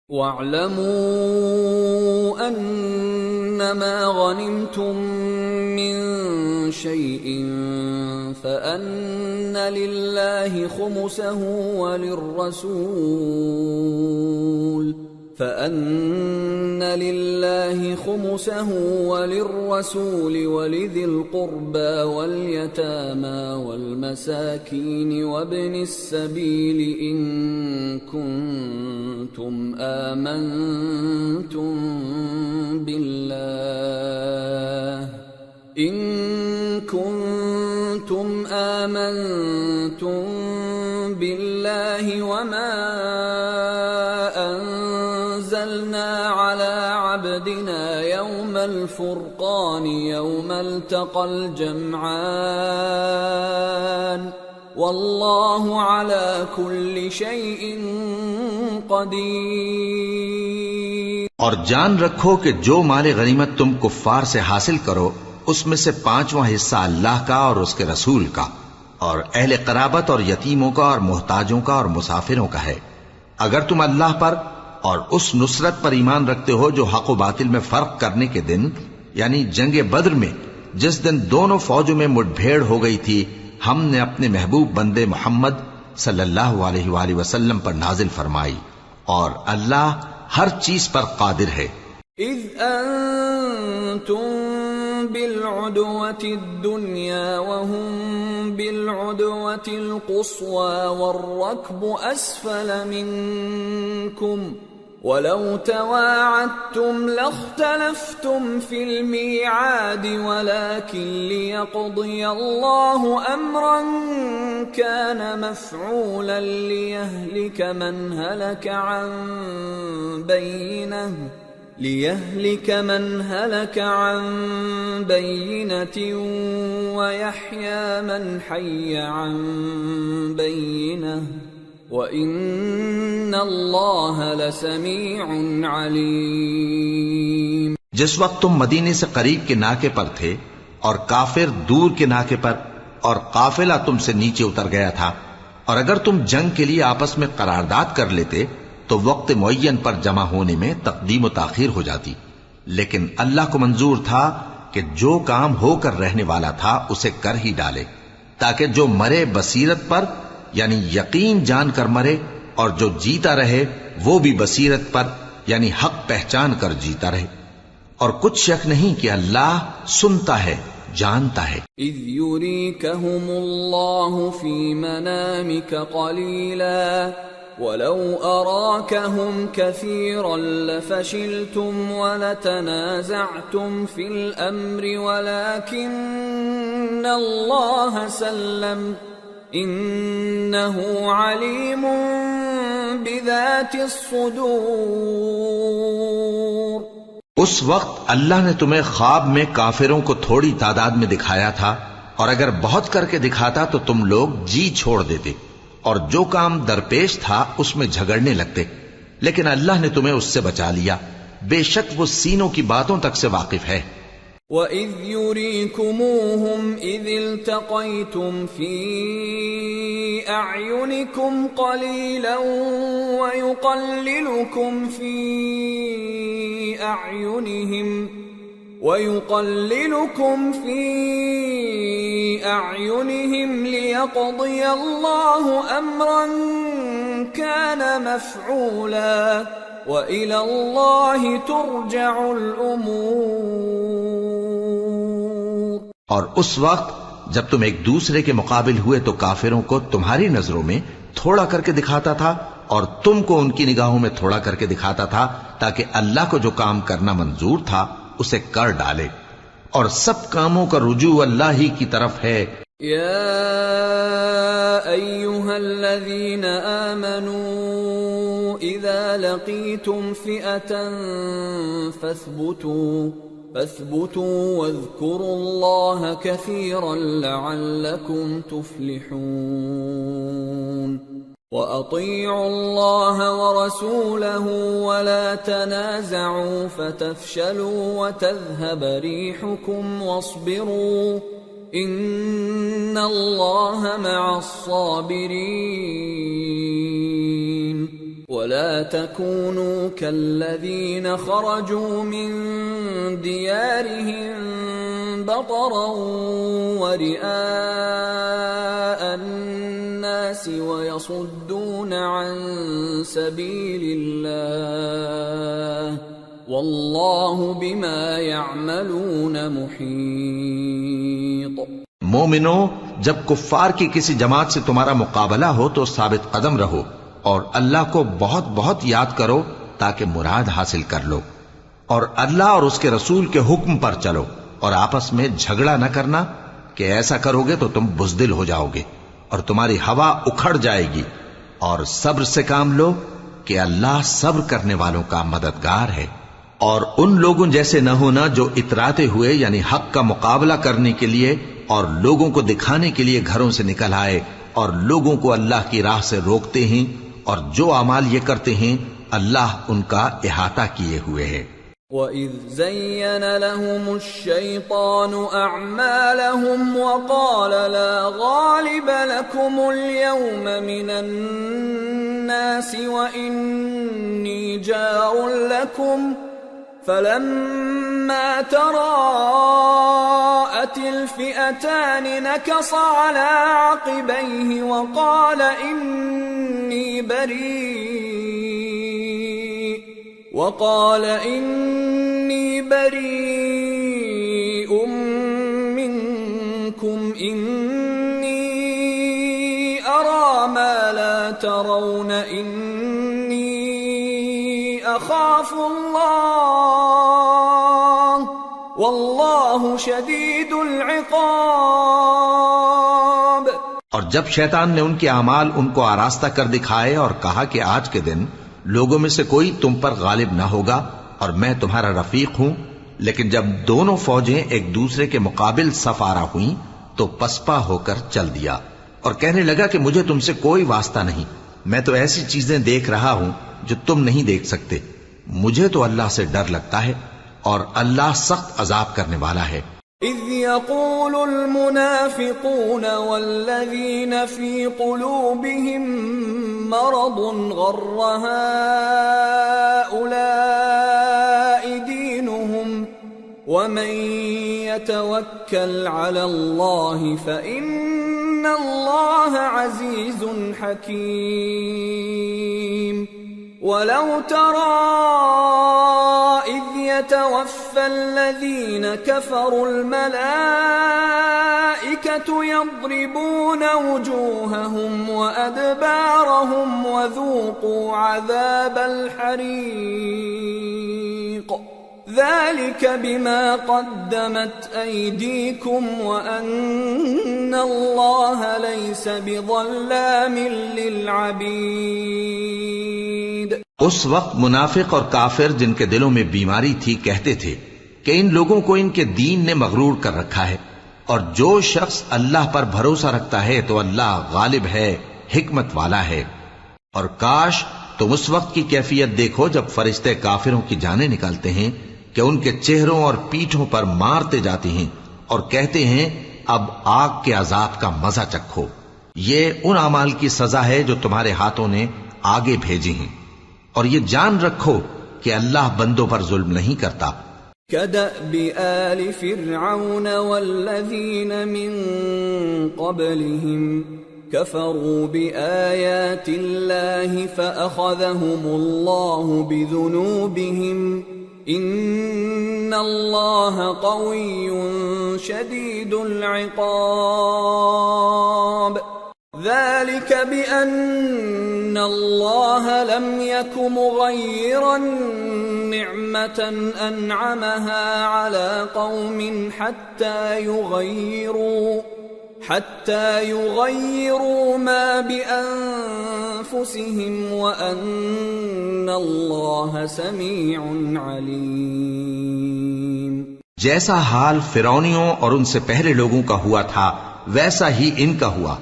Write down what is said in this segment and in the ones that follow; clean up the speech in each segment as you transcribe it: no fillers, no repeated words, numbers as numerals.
وَاعْلَمُوا أَنَّمَا غَنِمْتُم مِّن شَيْءٍ فَأَنَّ لِلَّهِ خُمُسَهُ وَلِلرَّسُولِ وَلِذِي الْقُرْبَى وَالْيَتَامَى وَالْمَسَاكِينِ وَابْنِ السَّبِيلِ إِن كُنتُمْ آمنتم بالله وما أنزلنا على عبدنا يوم الفرقان يوم التقى الجمعان والله على كل شيء قدیر۔ اور جان رکھو کہ جو مال غنیمت تم کفار سے حاصل کرو اس میں سے 5واں حصہ اللہ کا اور اس کے رسول کا اور اہل قرابت اور یتیموں کا اور محتاجوں کا اور مسافروں کا ہے۔ اگر تم اللہ پر اور اس نصرت پر ایمان رکھتے ہو جو حق و باطل میں فرق کرنے کے دن یعنی جنگ بدر میں جس دن دونوں فوجوں میں مٹ بھیڑ ہو گئی تھی ہم نے اپنے محبوب بندے محمد صلی اللہ علیہ وآلہ وسلم پر نازل فرمائی اور اللہ ہر چیز پر قادر ہے۔ اذ انتم بالعدوة الدنيا وهم بالعدوة القصوى والركب أسفل منكم ولو تواعدتم لاختلفتم في الميعاد ولكن ليقضي الله أمرا كان مفعولا ليهلك من هلك عن بينة ويحيى من حي عن بينة وَإِنَّ اللَّهَ لَسَمِيعٌ عَلِيمٌ۔ جس وقت تم مدینے سے قریب کے ناکے پر تھے اور کافر دور کے ناکے پر اور قافلہ تم سے نیچے اتر گیا تھا اور اگر تم جنگ کے لیے آپس میں قرارداد کر لیتے تو وقت معین پر جمع ہونے میں تقدیم و تاخیر ہو جاتی، لیکن اللہ کو منظور تھا کہ جو کام ہو کر رہنے والا تھا اسے کر ہی ڈالے تاکہ جو مرے بصیرت پر یعنی یقین جان کر مرے اور جو جیتا رہے وہ بھی بصیرت پر یعنی حق پہچان کر جیتا رہے، اور کچھ شک نہیں کہ اللہ سنتا ہے جانتا ہے۔ اذ یریکہم اللہ فی منامک قلیلا وَلَوْ أَرَاكَهُمْ كَثِيرًا لَفَشِلْتُمْ وَلَتَنَازَعْتُمْ فِي الْأَمْرِ وَلَكِنَّ اللَّهَ سَلَّمَ إِنَّهُ عَلِيمٌ بِذَاتِ الصُّدُورِ۔ اس وقت اللہ نے تمہیں خواب میں کافروں کو تھوڑی تعداد میں دکھایا تھا، اور اگر بہت کر کے دکھاتا تو تم لوگ جی چھوڑ دیتے اور جو کام درپیش تھا اس میں جھگڑنے لگتے، لیکن اللہ نے تمہیں اس سے بچا لیا، بے شک وہ سینوں کی باتوں تک سے واقف ہے۔ وَإِذْ يُرِيكُمُوهُمْ إِذِ الْتَقَيْتُمْ فِي أَعْيُنِكُمْ قَلِيلًا وَيُقَلِّلُكُمْ فِي أَعْيُنِهِمْ لِيَقْضِيَ اللَّهُ أَمْرًا كَانَ مَفْعُولًا وَإِلَى اللَّهِ تُرْجَعُ الْأُمُورُ۔ اور اس وقت جب تم ایک دوسرے کے مقابل ہوئے تو کافروں کو تمہاری نظروں میں تھوڑا کر کے دکھاتا تھا اور تم کو ان کی نگاہوں میں تھوڑا کر کے دکھاتا تھا تاکہ اللہ کو جو کام کرنا منظور تھا اسے کر ڈالے، اور سب کاموں کا رجوع اللہ ہی کی طرف ہے۔ یا ایھا الذین آمنوا اذا لقیتم فئة فاثبتوا واذکروا اللہ کثیرا لعلکم تفلحون۔ وَأَطِيعُوا اللَّهَ وَرَسُولَهُ وَلَا تَنَازَعُوا فَتَفْشَلُوا وَتَذْهَبَ رِيحُكُمْ وَاصْبِرُوا إِنَّ اللَّهَ مَعَ الصَّابِرِينَ۔ ولا تكونوا كالذين خرجوا من ديارهم بطرا ورئاء الناس ويصدون عن سبيل الله واللہ بما يعملون محیط۔ مومنو، جب کفار کی کسی جماعت سے تمہارا مقابلہ ہو تو ثابت قدم رہو اور اللہ کو بہت بہت یاد کرو تاکہ مراد حاصل کر لو، اور اللہ اور اس کے رسول کے حکم پر چلو، اور آپس میں جھگڑا نہ کرنا کہ ایسا کرو گے تو تم بزدل ہو جاؤ گے اور تمہاری ہوا اکھڑ جائے گی، اور صبر سے کام لو کہ اللہ صبر کرنے والوں کا مددگار ہے۔ اور ان لوگوں جیسے نہ ہونا جو اتراتے ہوئے یعنی حق کا مقابلہ کرنے کے لیے اور لوگوں کو دکھانے کے لیے گھروں سے نکل آئے اور لوگوں کو اللہ کی راہ سے روکتے ہیں، اور جو اعمال یہ کرتے ہیں اللہ ان کا احاطہ کیے ہوئے ہے۔ وَإِذْ زَيَّنَ لَهُمُ الشَّيْطَانُ أَعْمَالَهُمْ وَقَالَ لَا غَالِبَ لَكُمُ الْيَوْمَ مِنَ النَّاسِ وَإِنِّي جَارٌ لَكُمْ فَلَمَّا تَرَاءَتِ الْفِئَتَانِ نَكَصَ عَلَى عَقِبَيْهِ وَقَالَ إِنِّي بَرِيءٌ مِّنكُمْ إِنِّي أَرَى مَا لَا تَرَوْنَ إِنِّي أَخَافُ اللَّهَ وَاللَّهُ شَدِيدُ الْعِقَابِ۔ اور جب شیطان نے ان کے اعمال ان کو آراستہ کر دکھائے اور کہا کہ آج کے دن لوگوں میں سے کوئی تم پر غالب نہ ہوگا اور میں تمہارا رفیق ہوں، لیکن جب دونوں فوجیں ایک دوسرے کے مقابل صف آرا ہوئیں تو پسپا ہو کر چل دیا اور کہنے لگا کہ مجھے تم سے کوئی واسطہ نہیں، میں تو ایسی چیزیں دیکھ رہا ہوں جو تم نہیں دیکھ سکتے، مجھے تو اللہ سے ڈر لگتا ہے اور اللہ سخت عذاب کرنے والا ہے۔ اذ يقول المنافقون والذين في قلوبهم مرض غر هؤلاء دينهم ومن يتوكل على الله فإن الله عزيز حكيم۔ ولو ترى إذ يتوفى الذين كفروا الملائكة يضربون وجوههم وأدبارهم وذوقوا عذاب الحريق ذلك بما قدمت أيديكم وأن الله ليس بظلام للعبيد۔ اس وقت منافق اور کافر جن کے دلوں میں بیماری تھی کہتے تھے کہ ان لوگوں کو ان کے دین نے مغرور کر رکھا ہے، اور جو شخص اللہ پر بھروسہ رکھتا ہے تو اللہ غالب ہے، حکمت والا ہے۔ اور کاش تم اس وقت کی کیفیت دیکھو جب فرشتے کافروں کی جانیں نکالتے ہیں کہ ان کے چہروں اور پیٹھوں پر مارتے جاتے ہیں اور کہتے ہیں اب آگ کے عذاب کا مزہ چکھو، یہ ان اعمال کی سزا ہے جو تمہارے ہاتھوں نے آگے بھیجی ہیں، اور یہ جان رکھو کہ اللہ بندوں پر ظلم نہیں کرتا۔ كدأب آل فرعون والذين من قبلهم كفروا بآيات الله فأخذهم الله بذنوبهم إن الله قوي شديد العقاب۔ ذلك بأن الله لم يك مغيرا نعمة أنعمها على قوم حتى يغيروا ما بأنفسهم وأن الله سميع عليم۔ جیسا حال فرعونیوں اور ان سے پہلے لوگوں کا ہوا تھا ویسا ہی ان کا ہوا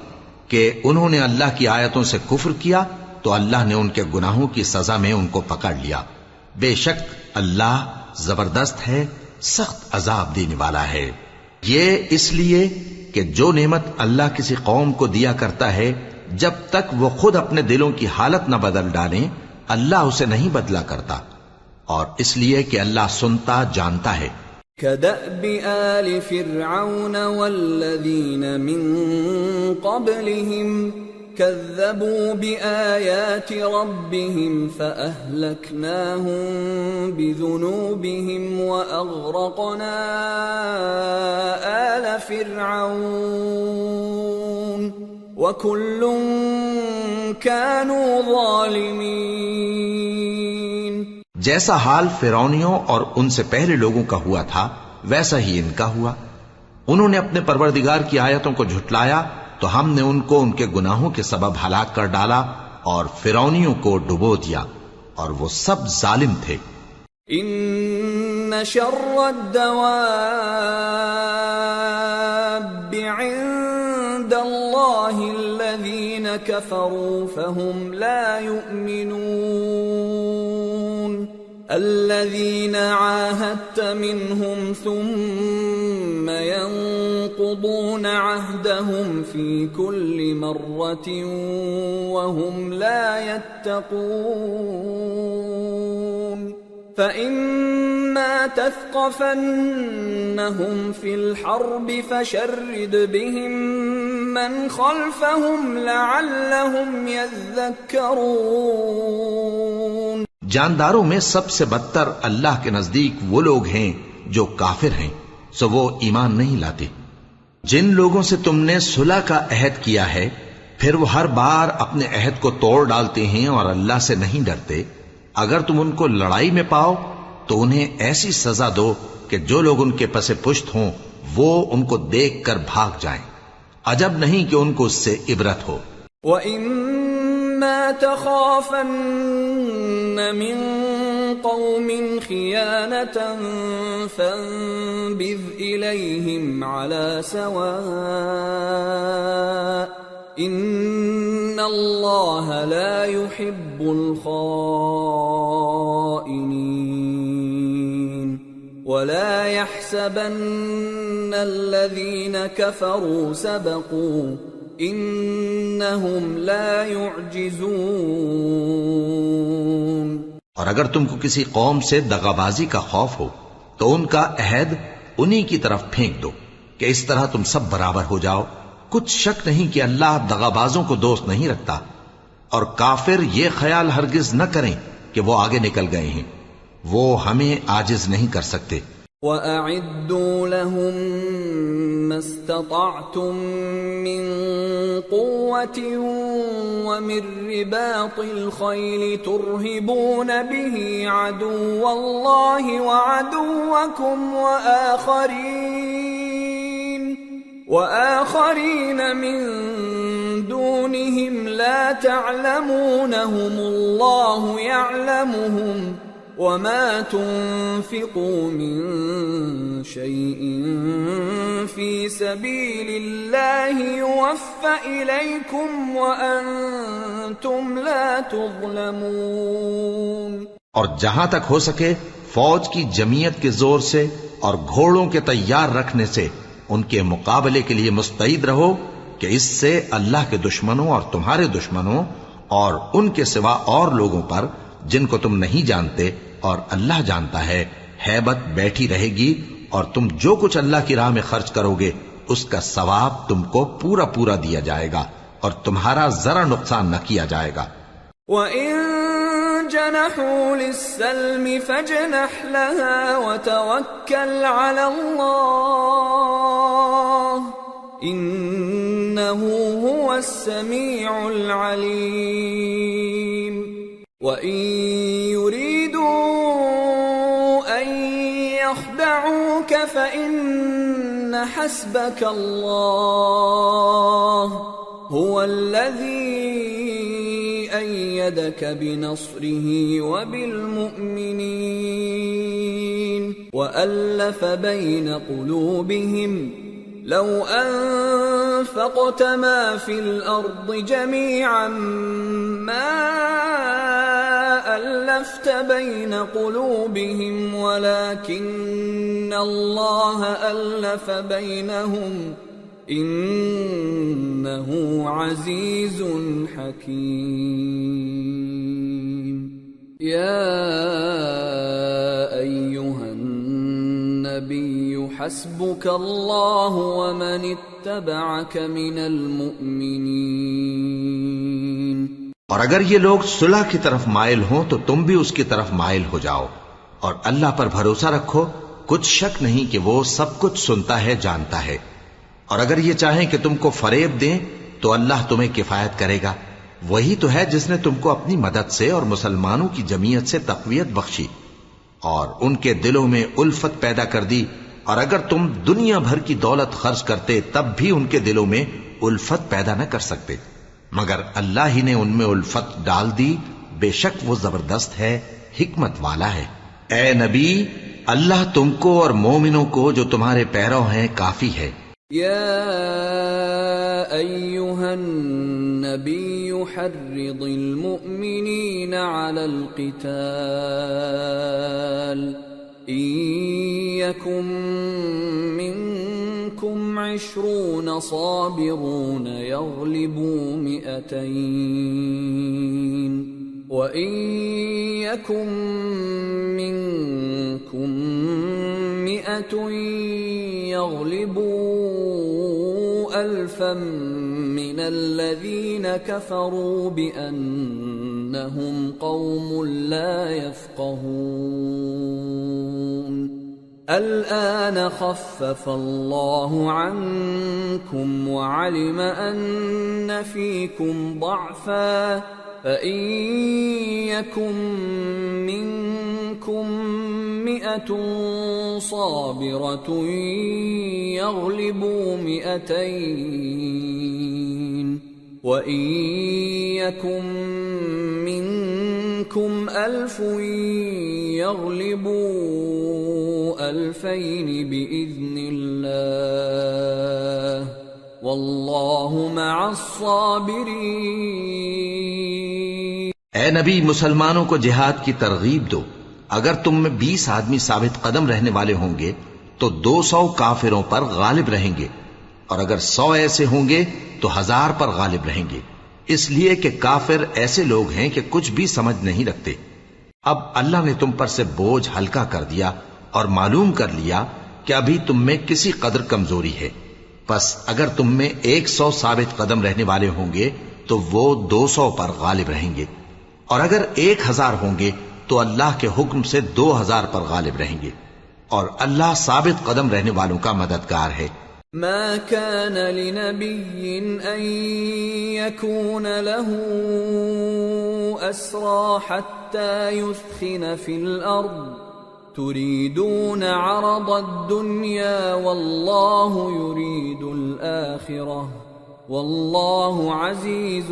کہ انہوں نے اللہ کی آیتوں سے کفر کیا تو اللہ نے ان کے گناہوں کی سزا میں ان کو پکڑ لیا۔ بے شک اللہ زبردست ہے، سخت عذاب دینے والا ہے۔ یہ اس لیے کہ جو نعمت اللہ کسی قوم کو دیا کرتا ہے جب تک وہ خود اپنے دلوں کی حالت نہ بدل ڈالیں اللہ اسے نہیں بدلا کرتا، اور اس لیے کہ اللہ سنتا جانتا ہے۔ كدأب آل فرعون والذين من قبلهم كذبوا بآيات ربهم فأهلكناهم بذنوبهم وأغرقنا آل فرعون وكل كانوا ظالمين۔ جیسا حال فرعونیوں اور ان سے پہلے لوگوں کا ہوا تھا ویسا ہی ان کا ہوا۔ انہوں نے اپنے پروردگار کی آیتوں کو جھٹلایا تو ہم نے ان کو ان کے گناہوں کے سبب ہلاک کر ڈالا اور فرعونیوں کو ڈبو دیا، اور وہ سب ظالم تھے۔ ان شر الدواب عند اللہ الذین كفروا فهم لا يؤمنون الذين عاهدت منهم ثم ينقضون عهدهم في كل مرة وهم لا يتقون فإما تثقفنهم في الحرب فشرد بهم من خلفهم لعلهم يذكرون۔ جانداروں میں سب سے بدتر اللہ کے نزدیک وہ لوگ ہیں جو کافر ہیں، سو وہ ایمان نہیں لاتے۔ جن لوگوں سے تم نے صلح کا عہد کیا ہے پھر وہ ہر بار اپنے عہد کو توڑ ڈالتے ہیں اور اللہ سے نہیں ڈرتے، اگر تم ان کو لڑائی میں پاؤ تو انہیں ایسی سزا دو کہ جو لوگ ان کے پس پشت ہوں وہ ان کو دیکھ کر بھاگ جائیں، عجب نہیں کہ ان کو اس سے عبرت ہو۔ وَإِمَّا تَخَافَنَّ مِن قَوْمٍ خِيَانَةً فَانبِذْ إِلَيْهِمْ عَلَى سَوَاءٍ إِنَّ اللَّهَ لَا يُحِبُّ الْخَائِنِينَ وَلَا يَحْسَبَنَّ الَّذِينَ كَفَرُوا سَبَقُوا إِنَّهُمْ لَا يُعْجِزُونَ۔ اور اگر تم کو کسی قوم سے دغابازی کا خوف ہو تو ان کا عہد انہی کی طرف پھینک دو کہ اس طرح تم سب برابر ہو جاؤ۔ کچھ شک نہیں کہ اللہ دغابازوں کو دوست نہیں رکھتا، اور کافر یہ خیال ہرگز نہ کریں کہ وہ آگے نکل گئے ہیں، وہ ہمیں عاجز نہیں کر سکتے۔ وَأَعِدُّوا لَهُم مَّا اسْتَطَعْتُم مِّن قُوَّةٍ وَمِن رِّبَاطِ الْخَيْلِ تُرْهِبُونَ بِهِ عَدُوَّ اللَّهِ وَعَدُوَّكُمْ وَآخَرِينَ مِن دُونِهِمْ لَا تَعْلَمُونَهُمُ اللَّهُ يَعْلَمُهُمْ وَمَا تُنفِقُوا مِن شَيْءٍ فِي سَبِيلِ اللَّهِ يُوَفَّ إِلَيْكُمْ وَأَنتُمْ لَا تُظْلَمُونَ۔ اور جہاں تک ہو سکے فوج کی جمعیت کے زور سے اور گھوڑوں کے تیار رکھنے سے ان کے مقابلے کے لیے مستعد رہو کہ اس سے اللہ کے دشمنوں اور تمہارے دشمنوں اور ان کے سوا اور لوگوں پر جن کو تم نہیں جانتے اور اللہ جانتا ہے ہیبت بیٹھی رہے گی، اور تم جو کچھ اللہ کی راہ میں خرچ کرو گے اس کا ثواب تم کو پورا پورا دیا جائے گا اور تمہارا ذرا نقصان نہ کیا جائے گا۔ وَإِن جَنَحُوا لِلسَّلْمِ فَاجْنَحْ لَهَا وَتَوَكَّلْ عَلَى اللَّهِ إِنَّهُ هُوَ السَّمِيعُ الْعَلِيمُ۔ وَإِن يُرِيدُوا أَن يَخْدَعُوكَ فَإِنَّ حَسْبَكَ اللَّهُ هُوَ الَّذِي أَيَّدَكَ بِنَصْرِهِ وَبِالْمُؤْمِنِينَ وَأَلَّفَ بَيْنَ قُلُوبِهِمْ لَوْ أَنفَقْتَ مَا فِي الْأَرْضِ جَمِيعًا مَا أَلَّفْتَ بَيْنَ قُلُوبِهِمْ وَلَكِنَّ اللَّهَ أَلَّفَ بَيْنَهُمْ إِنَّهُ عَزِيزٌ حَكِيمٌ۔ يا أيها النبي حسبك الله ومن اتبعك من المؤمنين. اور اگر یہ لوگ صلح کی طرف مائل ہوں تو تم بھی اس کی طرف مائل ہو جاؤ، اور اللہ پر بھروسہ رکھو، کچھ شک نہیں کہ وہ سب کچھ سنتا ہے، جانتا ہے. اور اگر یہ چاہیں کہ تم کو فریب دیں تو اللہ تمہیں کفایت کرے گا. وہی تو ہے جس نے تم کو اپنی مدد سے اور مسلمانوں کی جمعیت سے تقویت بخشی اور ان کے دلوں میں الفت پیدا کر دی. اور اگر تم دنیا بھر کی دولت خرچ کرتے تب بھی ان کے دلوں میں الفت پیدا نہ کر سکتے، مگر اللہ ہی نے ان میں الفت ڈال دی. بے شک وہ زبردست ہے، حکمت والا ہے. اے نبی، اللہ تم کو اور مومنوں کو جو تمہارے پیرو ہیں کافی ہے. يا أيها النبي حرض المؤمنين على القتال إن يكن منكم 20 صابرون يغلبوا 200 وَإِن يَكُن مِّنكُم 100 يَغْلِبُوا 1000 مِّنَ الَّذِينَ كَفَرُوا بِأَنَّهُمْ قَوْمٌ لَّا يَفْقَهُونَ. الآن خفف الله عنكم وعلم أن فيكم ضعفا فإن يكن منكم 100 صابرة يغلبوا 200 وإن يكن منكم 1000 يغلبوا 2000 بإذن الله واللہ مع الصابرین. اے نبی، مسلمانوں کو جہاد کی ترغیب دو. اگر تم میں 20 آدمی ثابت قدم رہنے والے ہوں گے تو 200 کافروں پر غالب رہیں گے، اور اگر 100 ایسے ہوں گے تو 1000 پر غالب رہیں گے، اس لیے کہ کافر ایسے لوگ ہیں کہ کچھ بھی سمجھ نہیں رکھتے. اب اللہ نے تم پر سے بوجھ ہلکا کر دیا اور معلوم کر لیا کہ ابھی تم میں کسی قدر کمزوری ہے. پس اگر تم میں 100 ثابت قدم رہنے والے ہوں گے تو وہ 200 پر غالب رہیں گے، اور اگر 1000 ہوں گے تو اللہ کے حکم سے 2000 پر غالب رہیں گے، اور اللہ ثابت قدم رہنے والوں کا مددگار ہے. ما كان لنبي أن يكون له أسرى حتى يثخن في الأرض تريدون عرض الدنيا والله يريد الآخرة والله عزيز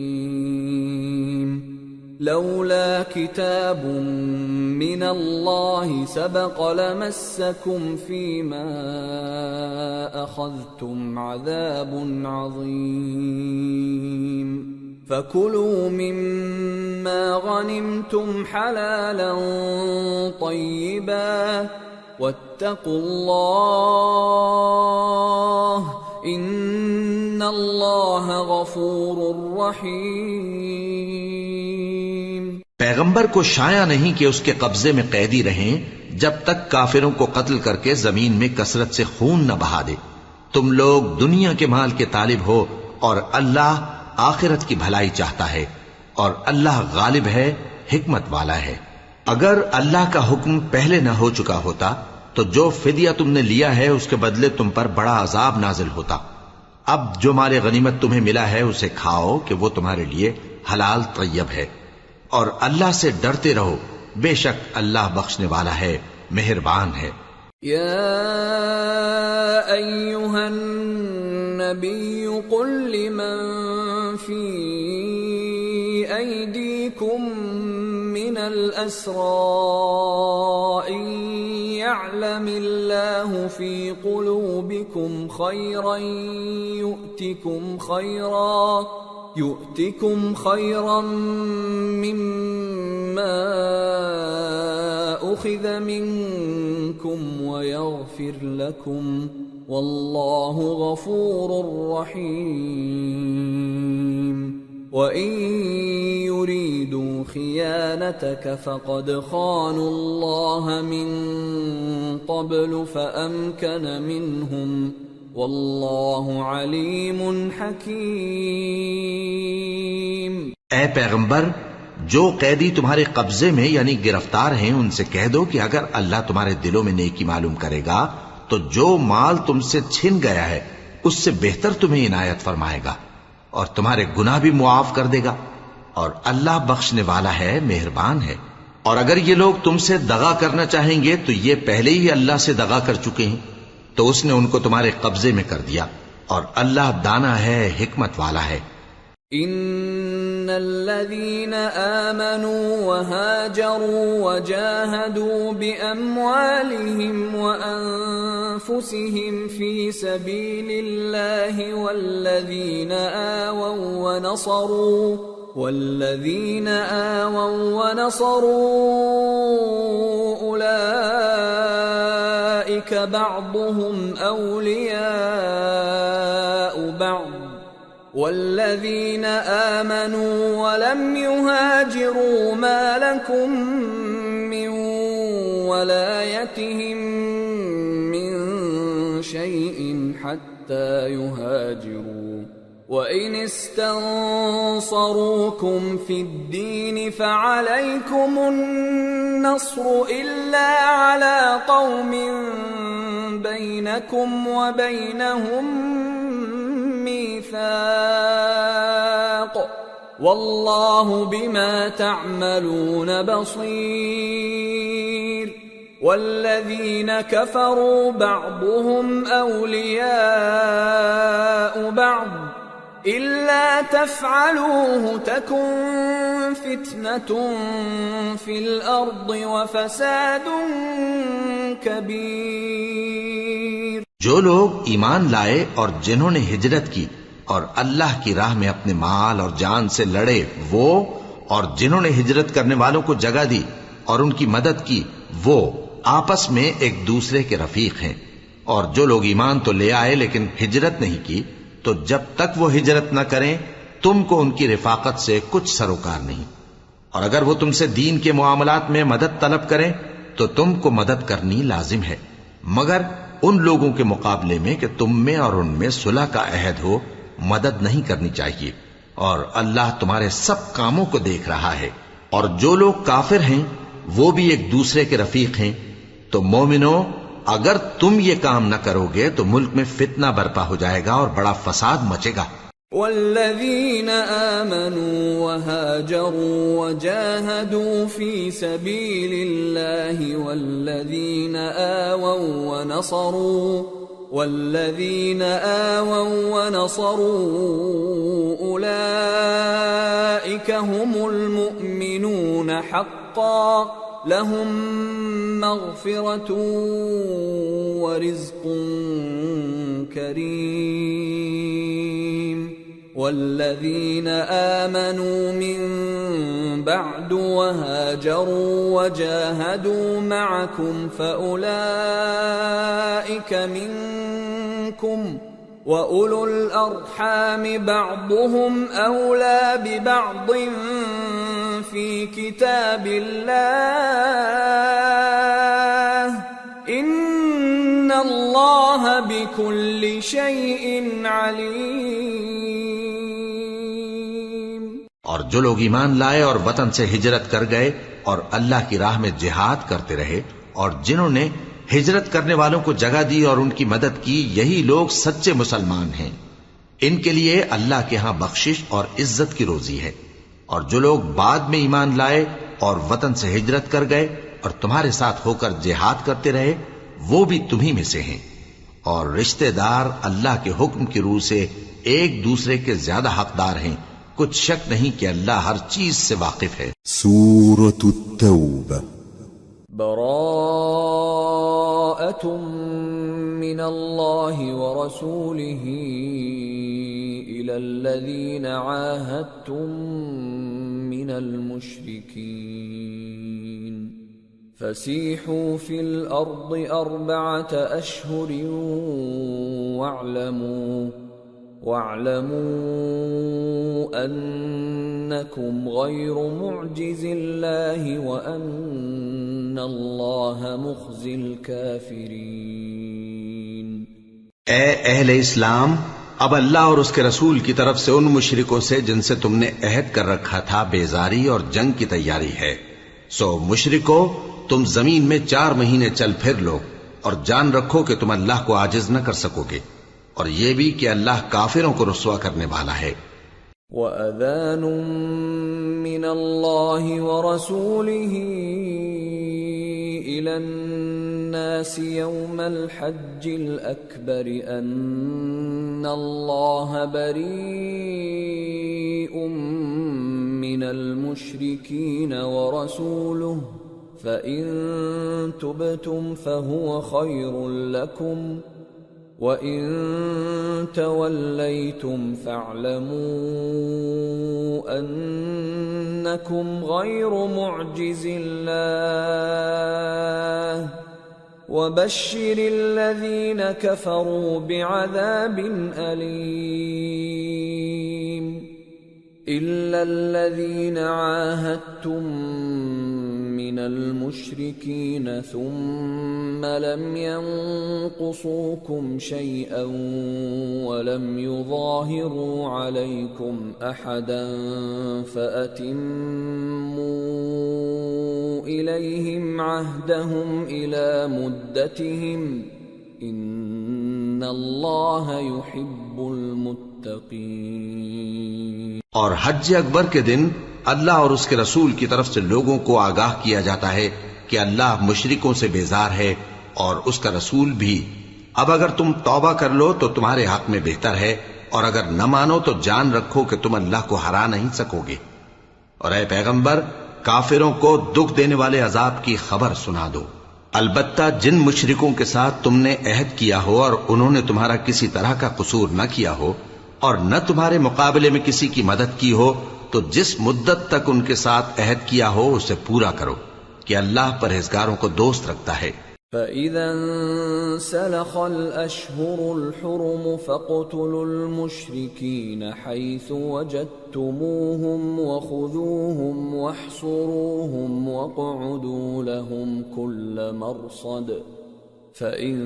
حكيم. لولا كتاب من الله سبق لمسكم فيما أخذتم عذاب عظيم. فكلوا مما غنمتم حلالا طيبا واتقوا الله ان اللہ غفور رحیم. پیغمبر کو شایع نہیں کہ اس کے قبضے میں قیدی رہیں جب تک کافروں کو قتل کر کے زمین میں کثرت سے خون نہ بہا دے. تم لوگ دنیا کے مال کے طالب ہو اور اللہ آخرت کی بھلائی چاہتا ہے، اور اللہ غالب ہے، حکمت والا ہے. اگر اللہ کا حکم پہلے نہ ہو چکا ہوتا تو جو فدیہ تم نے لیا ہے اس کے بدلے تم پر بڑا عذاب نازل ہوتا. اب جو مال غنیمت تمہیں ملا ہے اسے کھاؤ کہ وہ تمہارے لیے حلال طیب ہے، اور اللہ سے ڈرتے رہو، بے شک اللہ بخشنے والا ہے، مہربان ہے. یا ایھا النبی قل لمن فی ایدیکم من الاسراء ان يعلم الله في قلوبكم خيرا يؤتكم خيرا مما أخذ منكم ويغفر لكم والله غفور رحيم. وَإِن يُرِيدُوا خِيَانَتَكَ فَقَدْ خَانُوا اللَّهَ مِن قَبْلُ فَأَمْكَنَ مِنْهُمْ وَاللَّهُ عَلِيمٌ حَكِيمٌ۔ اے پیغمبر، جو قیدی تمہارے قبضے میں یعنی گرفتار ہیں ان سے کہہ دو کہ اگر اللہ تمہارے دلوں میں نیکی معلوم کرے گا تو جو مال تم سے چھن گیا ہے اس سے بہتر تمہیں عنایت فرمائے گا اور تمہارے گناہ بھی معاف کر دے گا، اور اللہ بخشنے والا ہے، مہربان ہے۔ اور اگر یہ لوگ تم سے دغا کرنا چاہیں گے تو یہ پہلے ہی اللہ سے دغا کر چکے ہیں، تو اس نے ان کو تمہارے قبضے میں کر دیا، اور اللہ دانا ہے، حکمت والا ہے۔ ان الذين آمنوا وهاجروا وجاهدوا بأموالهم وأنفسهم في سبيل الله والذين آووا ونصروا أولئك بعضهم أولياء بعض والذين آمنوا ولم يهاجروا ما لكم من ولايتهم من شيء حتى يهاجروا وإن استنصروكم في الدين فعليكم النصر إلا على قوم بينكم وبينهم ميثاق والله بما تعملون بصير والذين كفروا بعضهم أولياء بعض إلا تفعلوه تكن فتنة في الأرض وفساد كبير۔ جو لوگ ایمان لائے اور جنہوں نے ہجرت کی اور اللہ کی راہ میں اپنے مال اور جان سے لڑے وہ، اور جنہوں نے ہجرت کرنے والوں کو جگہ دی اور ان کی مدد کی وہ آپس میں ایک دوسرے کے رفیق ہیں۔ اور جو لوگ ایمان تو لے آئے لیکن ہجرت نہیں کی تو جب تک وہ ہجرت نہ کریں تم کو ان کی رفاقت سے کچھ سروکار نہیں، اور اگر وہ تم سے دین کے معاملات میں مدد طلب کریں تو تم کو مدد کرنی لازم ہے، مگر ان لوگوں کے مقابلے میں کہ تم میں اور ان میں صلح کا عہد ہو مدد نہیں کرنی چاہیے، اور اللہ تمہارے سب کاموں کو دیکھ رہا ہے۔ اور جو لوگ کافر ہیں وہ بھی ایک دوسرے کے رفیق ہیں۔ تو مومنو، اگر تم یہ کام نہ کرو گے تو ملک میں فتنہ برپا ہو جائے گا اور بڑا فساد مچے گا۔ والذين آمنوا وهاجروا وجاهدوا في سبيل الله والذين آووا ونصروا أولئك هم المؤمنون حقا لهم مغفرة ورزق كريم۔ والذين آمنوا من بعد وهاجروا وجاهدوا معكم فأولئك منكم وأولو الأرحام بعضهم أولى ببعض في كتاب الله إن الله بكل شيء عليم۔ اور جو لوگ ایمان لائے اور وطن سے ہجرت کر گئے اور اللہ کی راہ میں جہاد کرتے رہے اور جنہوں نے ہجرت کرنے والوں کو جگہ دی اور ان کی مدد کی، یہی لوگ سچے مسلمان ہیں، ان کے لیے اللہ کے ہاں بخشش اور عزت کی روزی ہے۔ اور جو لوگ بعد میں ایمان لائے اور وطن سے ہجرت کر گئے اور تمہارے ساتھ ہو کر جہاد کرتے رہے وہ بھی تمہیں میں سے ہیں، اور رشتہ دار اللہ کے حکم کی روح سے ایک دوسرے کے زیادہ حقدار ہیں، کچھ شک نہیں کہ اللہ ہر چیز سے واقف ہے۔ سورة التوبة۔ براءة من الله ورسوله إلى الذين عاهدتم من المشركين فسيحوا في الأرض 4 أشهر وَاعْلَمُوا أَنَّكُمْ غَيْرُ مُعْجِزِ اللَّهِ وَأَنَّ اللَّهَ مُخْزِي الْكَافِرِينَ۔ اے اہل اسلام، اب اللہ اور اس کے رسول کی طرف سے ان مشرکوں سے جن سے تم نے عہد کر رکھا تھا بیزاری اور جنگ کی تیاری ہے۔ سو مشرکو، تم زمین میں 4 مہینے چل پھر لو اور جان رکھو کہ تم اللہ کو عاجز نہ کر سکو گے، اور یہ بھی کہ اللہ کافروں کو رسوا کرنے والا ہے۔ وَأَذَانٌ مِّنَ اللَّهِ وَرَسُولِهِ إِلَى النَّاسِ يَوْمَ الْحَجِّ الْأَكْبَرِ أَنَّ اللَّهَ بَرِيءٌ مِّنَ الْمُشْرِكِينَ وَرَسُولُهُ فَإِن تُبْتُمْ فَهُوَ خَيْرٌ لَّكُمْ وَإِن تَوَلَّيْتُمْ فَاعْلَمُوا أَنَّكُمْ غَيْرُ مُعْجِزِ اللَّهِ وَبَشِّرِ الَّذِينَ كَفَرُوا بِعَذَابٍ أَلِيمٍ إِلَّا الَّذِينَ عَاهَدتُّم مِّنَ الْمُشْرِكِينَ ثُمَّ لَمْ يَنقُصُوكُمْ شَيْئًا وَلَمْ يُظَاهِرُوا عَلَيْكُمْ أَحَدًا فَأَتِمُّوا إِلَيْهِمْ عَهْدَهُمْ إِلَى مُدَّتِهِمْ إِنَّ اللَّهَ يُحِبُّ الْمُتَّقِينَ۔ اور حج اکبر کے دن اللہ اور اس کے رسول کی طرف سے لوگوں کو آگاہ کیا جاتا ہے کہ اللہ مشرکوں سے بیزار ہے اور اس کا رسول بھی۔ اب اگر تم توبہ کر لو تو تمہارے حق میں بہتر ہے، اور اگر نہ مانو تو جان رکھو کہ تم اللہ کو ہرا نہیں سکو گے۔ اور اے پیغمبر، کافروں کو دکھ دینے والے عذاب کی خبر سنا دو۔ البتہ جن مشرکوں کے ساتھ تم نے عہد کیا ہو اور انہوں نے تمہارا کسی طرح کا قصور نہ کیا ہو اور نہ تمہارے مقابلے میں کسی کی مدد کی ہو، تو جس مدت تک ان کے ساتھ عہد کیا ہو اسے پورا کرو، کہ اللہ پرہیزگاروں کو دوست رکھتا ہے۔ فَإِذَا انسَلَخَ الْأَشْهُرُ الْحُرُمُ فَاقْتُلُوا الْمُشْرِكِينَ حَيْثُ وَجَدتُّمُوهُمْ وَخُذُوهُمْ وَاحْصُرُوهُمْ وَاقْعُدُوا لَهُمْ كُلَّ مَرْصَدٍ فَإِن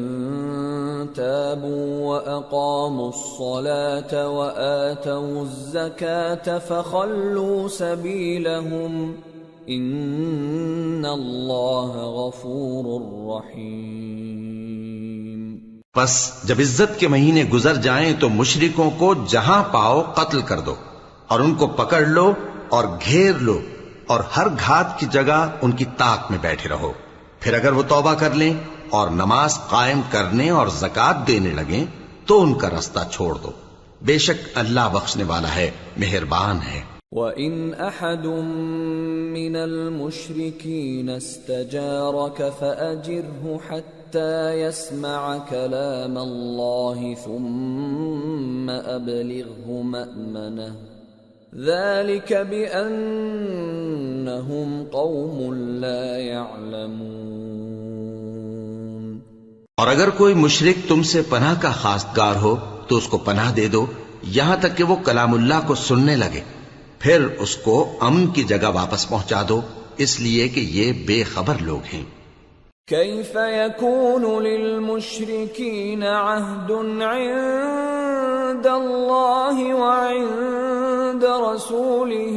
تَابُوا وَأَقَامُوا الصَّلَاةَ وَآتَوُا الزَّكَاةَ فَخَلُّوا سَبِيلَهُمْ إِنَّ اللَّهَ غَفُورٌ رَّحِيمٌ۔ پس جب عزت کے مہینے گزر جائیں تو مشرکوں کو جہاں پاؤ قتل کر دو، اور ان کو پکڑ لو اور گھیر لو، اور ہر گھات کی جگہ ان کی طاق میں بیٹھے رہو۔ پھر اگر وہ توبہ کر لیں اور نماز قائم کرنے اور زکوٰۃ دینے لگیں تو ان کا رستہ چھوڑ دو، بے شک اللہ بخشنے والا ہے، مہربان ہے۔ وَإِنْ أَحَدٌ مِّنَ الْمُشْرِكِينَ اسْتَجَارَكَ فَأَجِرْهُ حَتَّى يَسْمَعَ كَلَامَ اللَّهِ ثُمَّ أَبْلِغْهُ مَأْمَنَهُ ذَلِكَ بِأَنَّهُمْ قَوْمٌ لَا يَعْلَمُونَ۔ اور اگر کوئی مشرک تم سے پناہ کا خواستگار ہو تو اس کو پناہ دے دو یہاں تک کہ وہ کلام اللہ کو سننے لگے، پھر اس کو امن کی جگہ واپس پہنچا دو، اس لیے کہ یہ بے خبر لوگ ہیں۔ كيف يكون للمشركين عهد عند الله وعند رسوله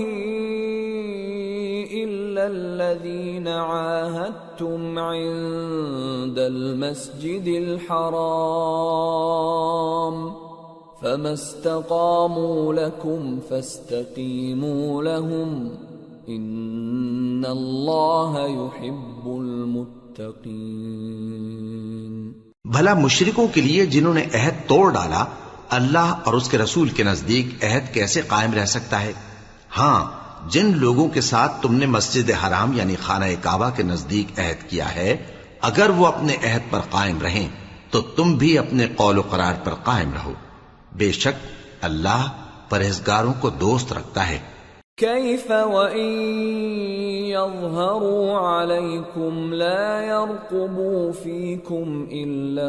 إلا الذين عاهدتم عند المسجد الحرام فما استقاموا لكم فاستقيموا لهم إن الله يحب المتقين۔ بھلا مشرکوں کے لیے جنہوں نے عہد توڑ ڈالا اللہ اور اس کے رسول کے نزدیک عہد کیسے قائم رہ سکتا ہے؟ ہاں، جن لوگوں کے ساتھ تم نے مسجد حرام یعنی خانہ کعبہ کے نزدیک عہد کیا ہے، اگر وہ اپنے عہد پر قائم رہیں تو تم بھی اپنے قول و قرار پر قائم رہو، بے شک اللہ پرہیزگاروں کو دوست رکھتا ہے۔ كيف وإن يظهروا عليكم لا يرقبوا فيكم إلا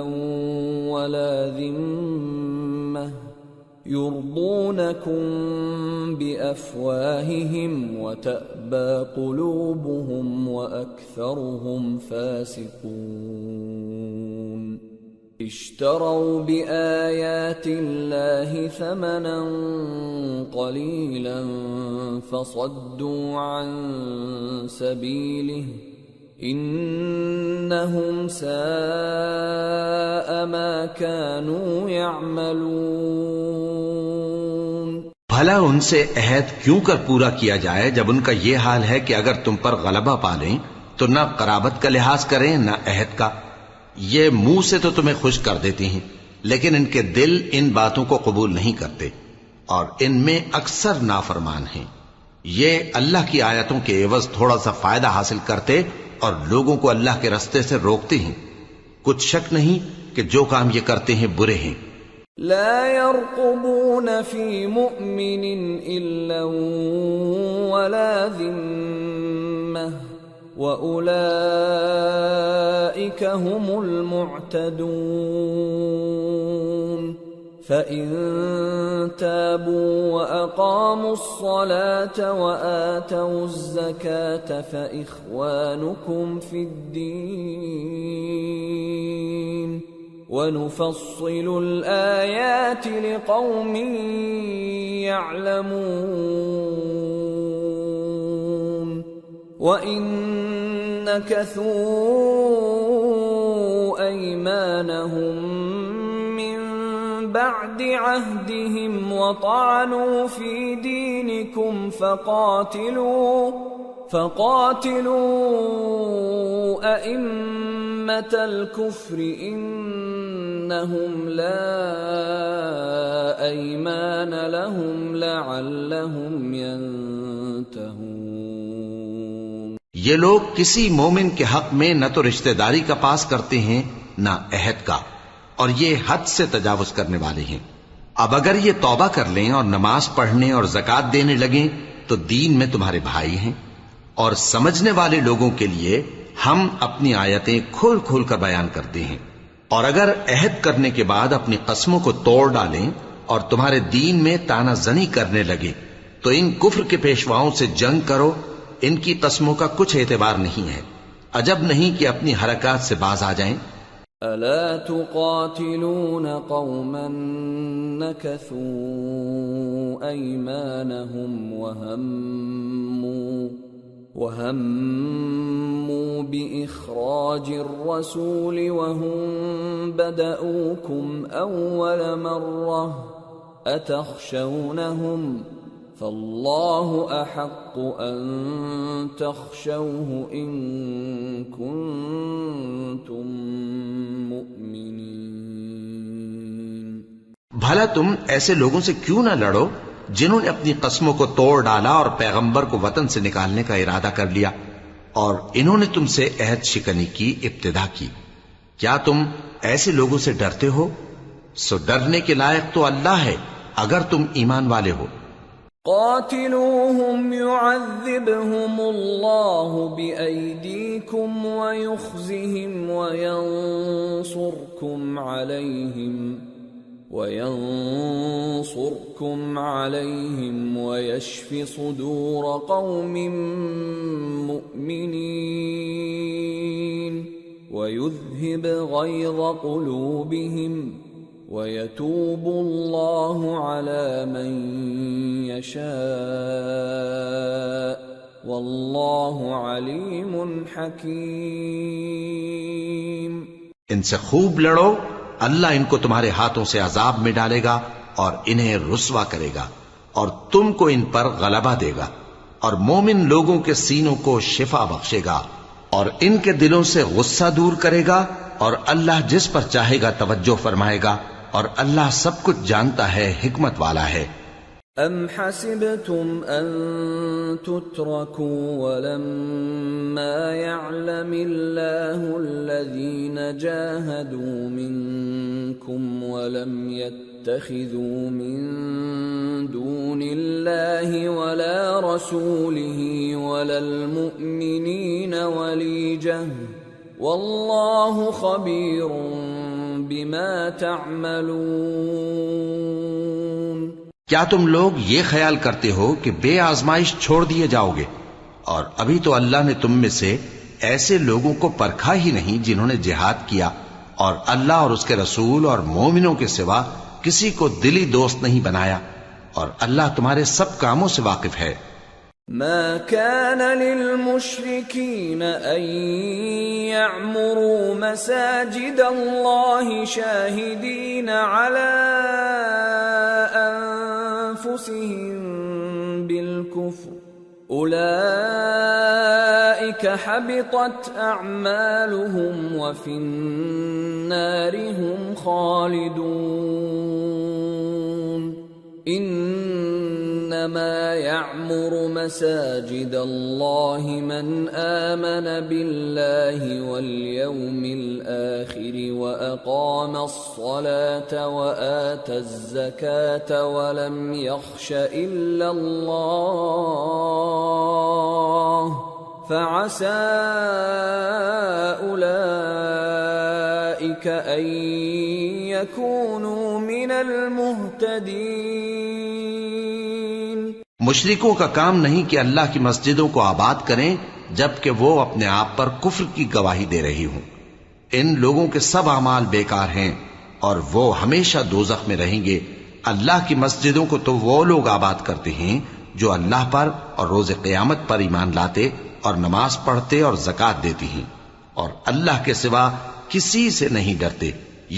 ولا ذمة يرضونكم بأفواههم وتأبى قلوبهم وأكثرهم فاسقون اشتروا بآيات الله ثمنا قليلا فصدوا عن سبيله انہم ساء ما كانوا يعملون۔ بھلا ان سے عہد کیوں کر پورا کیا جائے جب ان کا یہ حال ہے کہ اگر تم پر غلبہ پالیں تو نہ قرابت کا لحاظ کریں نہ عہد کا۔ یہ منہ سے تو تمہیں خوش کر دیتی ہیں لیکن ان کے دل ان باتوں کو قبول نہیں کرتے اور ان میں اکثر نافرمان ہیں۔ یہ اللہ کی آیتوں کے عوض تھوڑا سا فائدہ حاصل کرتے اور لوگوں کو اللہ کے رستے سے روکتے ہیں۔ کچھ شک نہیں کہ جو کام یہ کرتے ہیں برے ہیں۔ لا يرقبون في مؤمن إلا ولا ذمة وأولئك هم المعتدون فإن تابوا وأقاموا الصلاة وآتوا الزكاة فإخوانكم في الدين وَنُفَصِّلُ الْآيَاتِ لِقَوْمٍ يَعْلَمُونَ وَإِن نَكَثُوا أَيْمَانَهُم مِّن بَعْدِ عَهْدِهِمْ وَطَعَنُوا فِي دِينِكُمْ فَقَاتِلُوا أَئِمَّةَ الْكُفْرِ إِنَّهُمْ لَا أَيْمَانَ لَهُمْ لَعَلَّهُمْ يَنْتَهُونَ۔ یہ لوگ کسی مومن کے حق میں نہ تو رشتہ داری کا پاس کرتے ہیں نہ عہد کا، اور یہ حد سے تجاوز کرنے والے ہیں۔ اب اگر یہ توبہ کر لیں اور نماز پڑھنے اور زکوٰۃ دینے لگیں تو دین میں تمہارے بھائی ہیں، اور سمجھنے والے لوگوں کے لیے ہم اپنی آیتیں کھول کھول کر بیان کرتے ہیں۔ اور اگر عہد کرنے کے بعد اپنی قسموں کو توڑ ڈالیں اور تمہارے دین میں تانا زنی کرنے لگے تو ان کفر کے پیشواؤں سے جنگ کرو، ان کی قسموں کا کچھ اعتبار نہیں ہے، عجب نہیں کہ اپنی حرکات سے باز آ جائیں۔ ألا تقاتلون قوما نكثوا أيمانهم وهموا بإخراج الرسول وهم بدأوكم أول مرة أتخشونهم فالله أحق أن تخشوه إن كنتم مؤمنين۔ بھلا تم ایسے لوگوں سے کیوں نہ لڑو جنہوں نے اپنی قسموں کو توڑ ڈالا اور پیغمبر کو وطن سے نکالنے کا ارادہ کر لیا، اور انہوں نے تم سے عہد شکنی کی ابتدا کی۔ کیا تم ایسے لوگوں سے ڈرتے ہو؟ سو ڈرنے کے لائق تو اللہ ہے اگر تم ایمان والے ہو۔ قاتلوهم يعذبهم الله بأيديكم ويخزهم وينصركم عليهم ويشف صدور قوم مؤمنين ويذهب غيظ قلوبهم ويتوب الله على من يشاء والله عليم حكيم۔ ان سے خوب لڑو، اللہ ان کو تمہارے ہاتھوں سے عذاب میں ڈالے گا اور انہیں رسوا کرے گا، اور تم کو ان پر غلبہ دے گا، اور مومن لوگوں کے سینوں کو شفا بخشے گا، اور ان کے دلوں سے غصہ دور کرے گا، اور اللہ جس پر چاہے گا توجہ فرمائے گا، اور اللہ سب کچھ جانتا ہے، حکمت والا ہے۔ ام حسبتم ان تتركوا ولما يعلم الله الذين جاهدوا منكم ولم يتخذوا من دون الله ولا رسوله ولا المؤمنين وليجة والله خبير بما تعملون۔ کیا تم لوگ یہ خیال کرتے ہو کہ بے آزمائش چھوڑ دیے جاؤ گے؟ اور ابھی تو اللہ نے تم میں سے ایسے لوگوں کو پرکھا ہی نہیں جنہوں نے جہاد کیا، اور اللہ اور اس کے رسول اور مومنوں کے سوا کسی کو دلی دوست نہیں بنایا، اور اللہ تمہارے سب کاموں سے واقف ہے۔ ما كان للمشركين أن يعمروا مساجد الله شاهدين على أنفسهم بالكفر أولئك حبطت أعمالهم وفي النار هم خالدون انما يعمر مساجد الله من آمن بالله واليوم الآخر وأقام الصلاة وآتى الزكاة ولم يخش إلا الله فعسى أولئك أن يكونوا من المهتدين۔ مشرکوں کا کام نہیں کہ اللہ کی مسجدوں کو آباد کریں جبکہ وہ اپنے آپ پر کفر کی گواہی دے رہی ہوں۔ ان لوگوں کے سب اعمال بیکار ہیں اور وہ ہمیشہ دوزخ میں رہیں گے۔ اللہ کی مسجدوں کو تو وہ لوگ آباد کرتے ہیں جو اللہ پر اور روز قیامت پر ایمان لاتے اور نماز پڑھتے اور زکوٰۃ دیتی ہیں، اور اللہ کے سوا کسی سے نہیں ڈرتے۔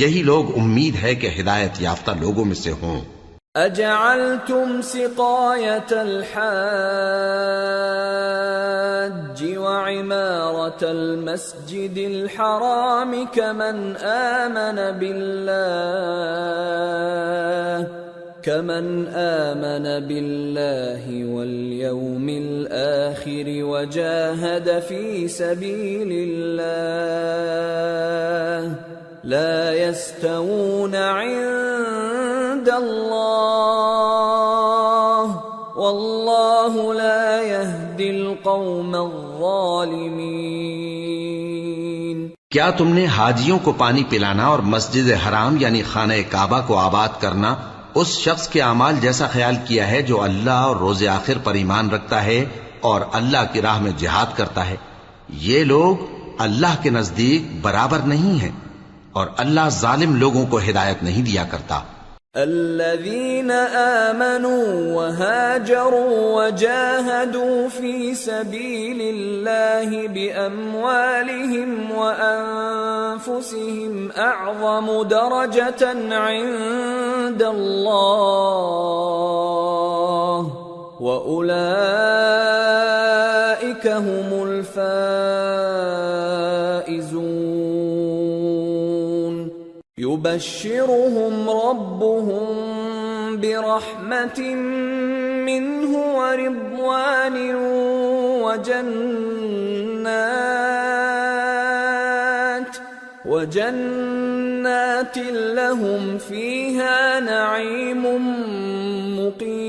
یہی لوگ امید ہے کہ ہدایت یافتہ لوگوں میں سے ہوں۔ اجعلتم سقاية الحاج وعمارة المسجد الحرام كمن آمن بالله واليوم الآخر وجاهد في سبيل الله لا يستوون عند الله والله لا يهدي القوم الظالمين۔ کیا تم نے حاجیوں کو پانی پلانا اور مسجد حرام یعنی خانہ کعبہ کو آباد کرنا اس شخص کے اعمال جیسا خیال کیا ہے جو اللہ اور روز آخر پر ایمان رکھتا ہے اور اللہ کی راہ میں جہاد کرتا ہے؟ یہ لوگ اللہ کے نزدیک برابر نہیں ہیں، اور اللہ ظالم لوگوں کو ہدایت نہیں دیا کرتا۔ الذين آمنوا وهاجروا وجاهدوا في سبيل الله بأموالهم وأنفسهم أعظم درجة عند الله وأولئك هم الفائزون۔ يبشرهم ربهم برحمة منه ورضوان وجنات لهم فيها نعيم مقيم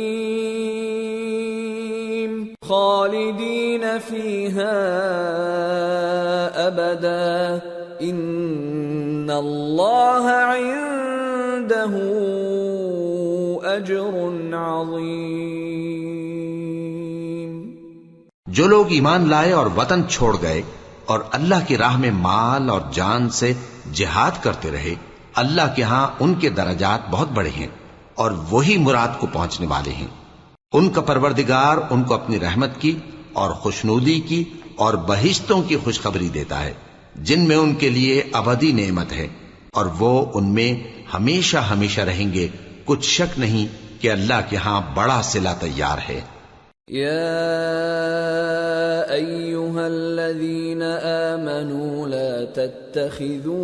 خالدين فيها أبدا ان اللہ عنده اجر عظیم۔ جو لوگ ایمان لائے اور وطن چھوڑ گئے اور اللہ کی راہ میں مال اور جان سے جہاد کرتے رہے، اللہ کے ہاں ان کے درجات بہت بڑے ہیں اور وہی مراد کو پہنچنے والے ہیں۔ ان کا پروردگار ان کو اپنی رحمت کی اور خوشنودی کی اور بہشتوں کی خوشخبری دیتا ہے جن میں ان کے لیے ابدی نعمت ہے، اور وہ ان میں ہمیشہ ہمیشہ رہیں گے۔ کچھ شک نہیں کہ اللہ کے ہاں بڑا صلہ تیار ہے۔ یا ایھا الذین آمنوا لا تتخذوا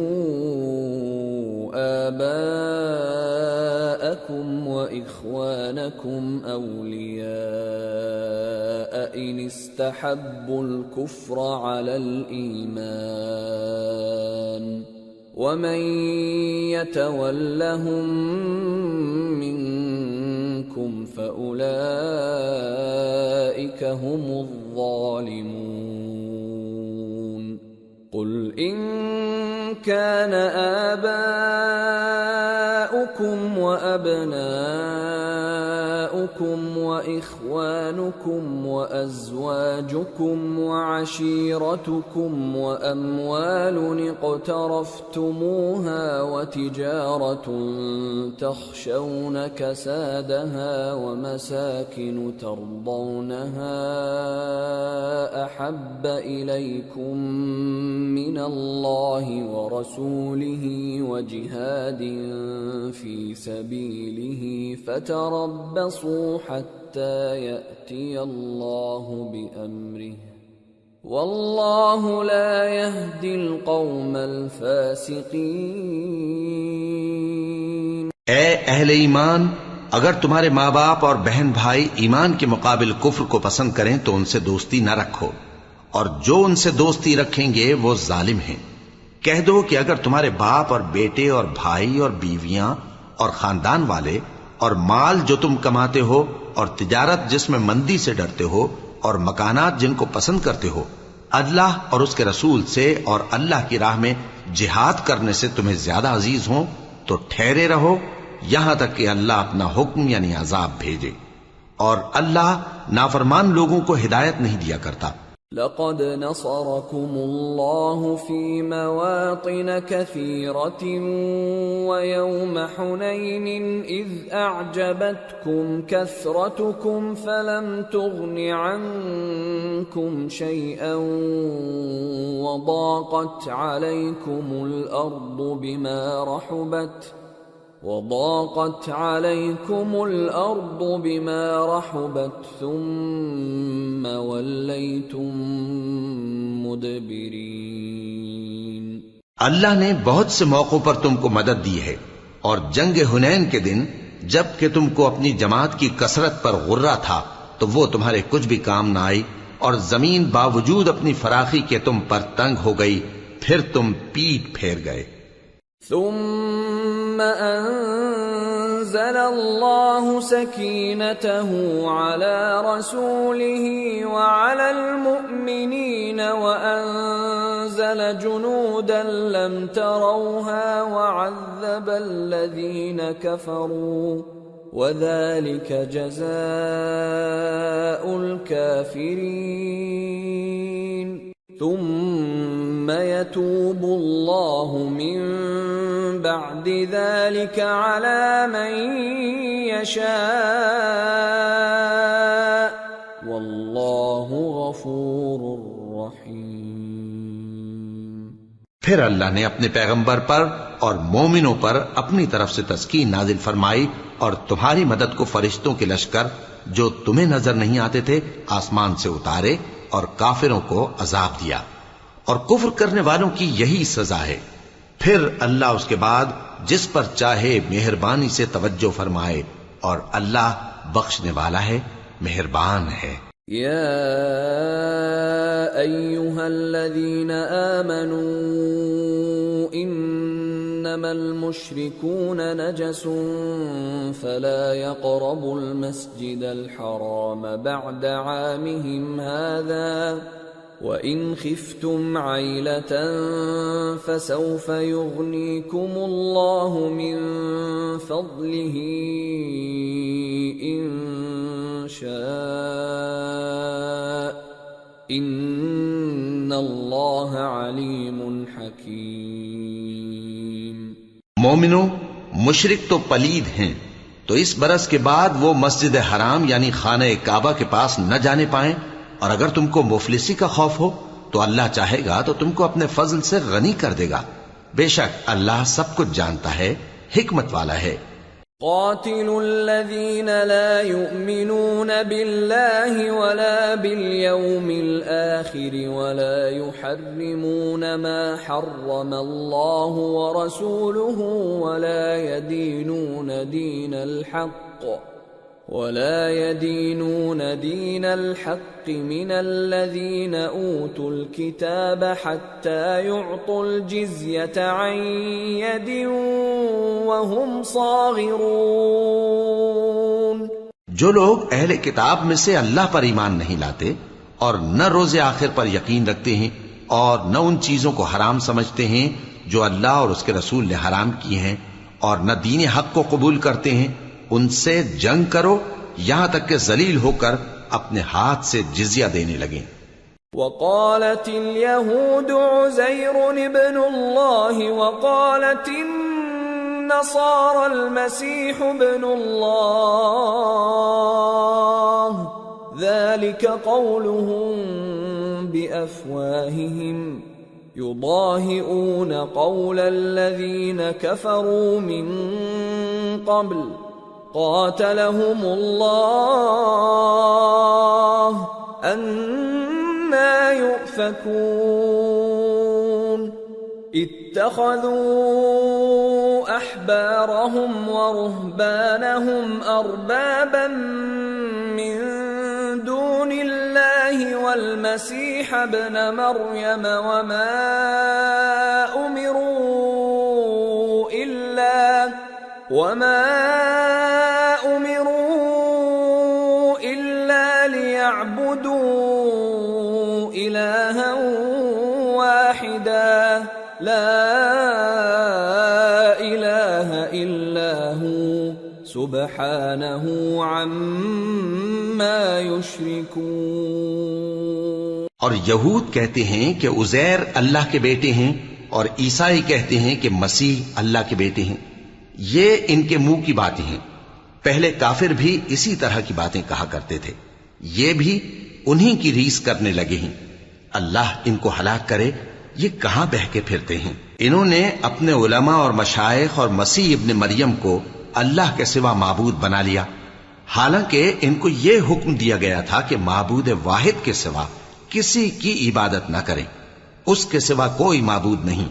آباءکم وإخوانکم اولیاء ان استحبوا الكفر على الإیمان ومن يتولهم منكم فأولئك هم الظالمون۔ قل إن كان آباؤكم وأبناؤكم أبناؤكم وإخوانكم وأزواجكم وعشيرتكم وأموال اقترفتموها وتجارة تخشون كسادها ومساكن ترضونها أحب إليكم من الله ورسوله وجهاد في سبيله فتربصوا حتى يأتي الله بأمره والله لا يهدي القوم الفاسقين۔ اے اہل ایمان، اگر تمہارے ماں باپ اور بہن بھائی ایمان کے مقابل کفر کو پسند کریں تو ان سے دوستی نہ رکھو، اور جو ان سے دوستی رکھیں گے وہ ظالم ہیں۔ کہہ دو کہ اگر تمہارے باپ اور بیٹے اور بھائی اور بیویاں اور خاندان والے اور مال جو تم کماتے ہو اور تجارت جس میں مندی سے ڈرتے ہو اور مکانات جن کو پسند کرتے ہو اللہ اور اس کے رسول سے اور اللہ کی راہ میں جہاد کرنے سے تمہیں زیادہ عزیز ہوں تو ٹھہرے رہو یہاں تک کہ اللہ اپنا حکم یعنی عذاب بھیجے، اور اللہ نافرمان لوگوں کو ہدایت نہیں دیا کرتا۔ لقد نصركم الله في مواطن كثيرة ويوم حنين إذ أعجبتكم كثرتكم فلم تغن عنكم شيئا وضاقت عليكم الأرض بما رحبت ثم وليتم مدبرين۔ اللہ نے بہت سے موقعوں پر تم کو مدد دی ہے، اور جنگ حنین کے دن جب کہ تم کو اپنی جماعت کی کثرت پر غرہ تھا تو وہ تمہارے کچھ بھی کام نہ آئی، اور زمین باوجود اپنی فراخی کے تم پر تنگ ہو گئی، پھر تم پیٹ پھیر گئے۔ ثم أنزل الله سكينته على رسوله وعلى المؤمنين وأنزل جنودا لم تروها وعذب الذين كفروا وذلك جزاء الكافرين ثم يتوب الله من بعد ذلك على من يشاء والله غفور رحيم۔ پھر اللہ نے اپنے پیغمبر پر اور مومنوں پر اپنی طرف سے تسکین نازل فرمائی اور تمہاری مدد کو فرشتوں کے لشکر جو تمہیں نظر نہیں آتے تھے آسمان سے اتارے اور کافروں کو عذاب دیا، اور کفر کرنے والوں کی یہی سزا ہے۔ پھر اللہ اس کے بعد جس پر چاہے مہربانی سے توجہ فرمائے، اور اللہ بخشنے والا ہے، مہربان ہے۔ یا ایھا الذین آمنوا انما المشركون نجس فلا يقربوا المسجد الحرام بعد عامهم هذا وَإِنْ خِفْتُمْ عَيْلَةً فَسَوْفَ يُغْنِيكُمُ اللَّهُ مِنْ فَضْلِهِ إِنْ شَاءَ إِنَّ اللَّهَ عَلِيمٌ حَكِيمٌ۔ مومنو، مشرک تو پلید ہیں، تو اس برس کے بعد وہ مسجد حرام یعنی خانہ کعبہ کے پاس نہ جانے پائیں، اور اگر تم کو مفلسی کا خوف ہو تو اللہ چاہے گا تو تم کو اپنے فضل سے غنی کر دے گا، بے شک اللہ سب کچھ جانتا ہے، حکمت والا ہے۔ قاتلوا الذين لا يؤمنون بالله ولا باليوم الآخر ولا يحرمون ما حرم الله ورسوله ولا يدينون دين الحق من الذين أوتوا الكتاب حتى يعطوا الجزية عن يد وهم صاغرون۔ جو لوگ اہل کتاب میں سے اللہ پر ایمان نہیں لاتے اور نہ روز آخر پر یقین رکھتے ہیں اور نہ ان چیزوں کو حرام سمجھتے ہیں جو اللہ اور اس کے رسول نے حرام کی ہیں اور نہ دین حق کو قبول کرتے ہیں، ان سے جنگ کرو یہاں تک کہ ذلیل ہو کر اپنے ہاتھ سے جزیہ دینے لگیں۔ وقالت اليهود عزير ابن الله وقالت النصارى المسيح ابن الله ذلك قولهم بأفواههم يضاهئون قول الذين كفروا من قبل قاتلهم الله أَنَّى يُؤْفَكُونَ اتَّخَذُوا أَحْبَارَهُمْ وَرُهْبَانَهُمْ أَرْبَابًا مِّن دُونِ اللَّهِ وَالْمَسِيحَ ابْنَ مَرْيَمَ وَمَا أُمِرُوا إِلَّا لِيَعْبُدُوا إِلَٰهًا وَاحِدًا لَا إِلَٰهَ إِلَّا هُوَ سُبْحَانَهُ عَمَّا يُشْرِكُونَ۔ اور یہود کہتے ہیں کہ عزیر اللہ کے بیٹے ہیں، اور عیسائی کہتے ہیں کہ مسیح اللہ کے بیٹے ہیں۔ یہ ان کے منہ کی باتیں ہیں۔ پہلے کافر بھی اسی طرح کی باتیں کہا کرتے تھے، یہ بھی انہی کی ریس کرنے لگے ہیں۔ اللہ ان کو ہلاک کرے، یہ کہاں بہہ کے پھرتے ہیں۔ انہوں نے اپنے علماء اور مشائخ اور مسیح ابن مریم کو اللہ کے سوا معبود بنا لیا، حالانکہ ان کو یہ حکم دیا گیا تھا کہ معبود واحد کے سوا کسی کی عبادت نہ کریں، اس کے سوا کوئی معبود نہیں،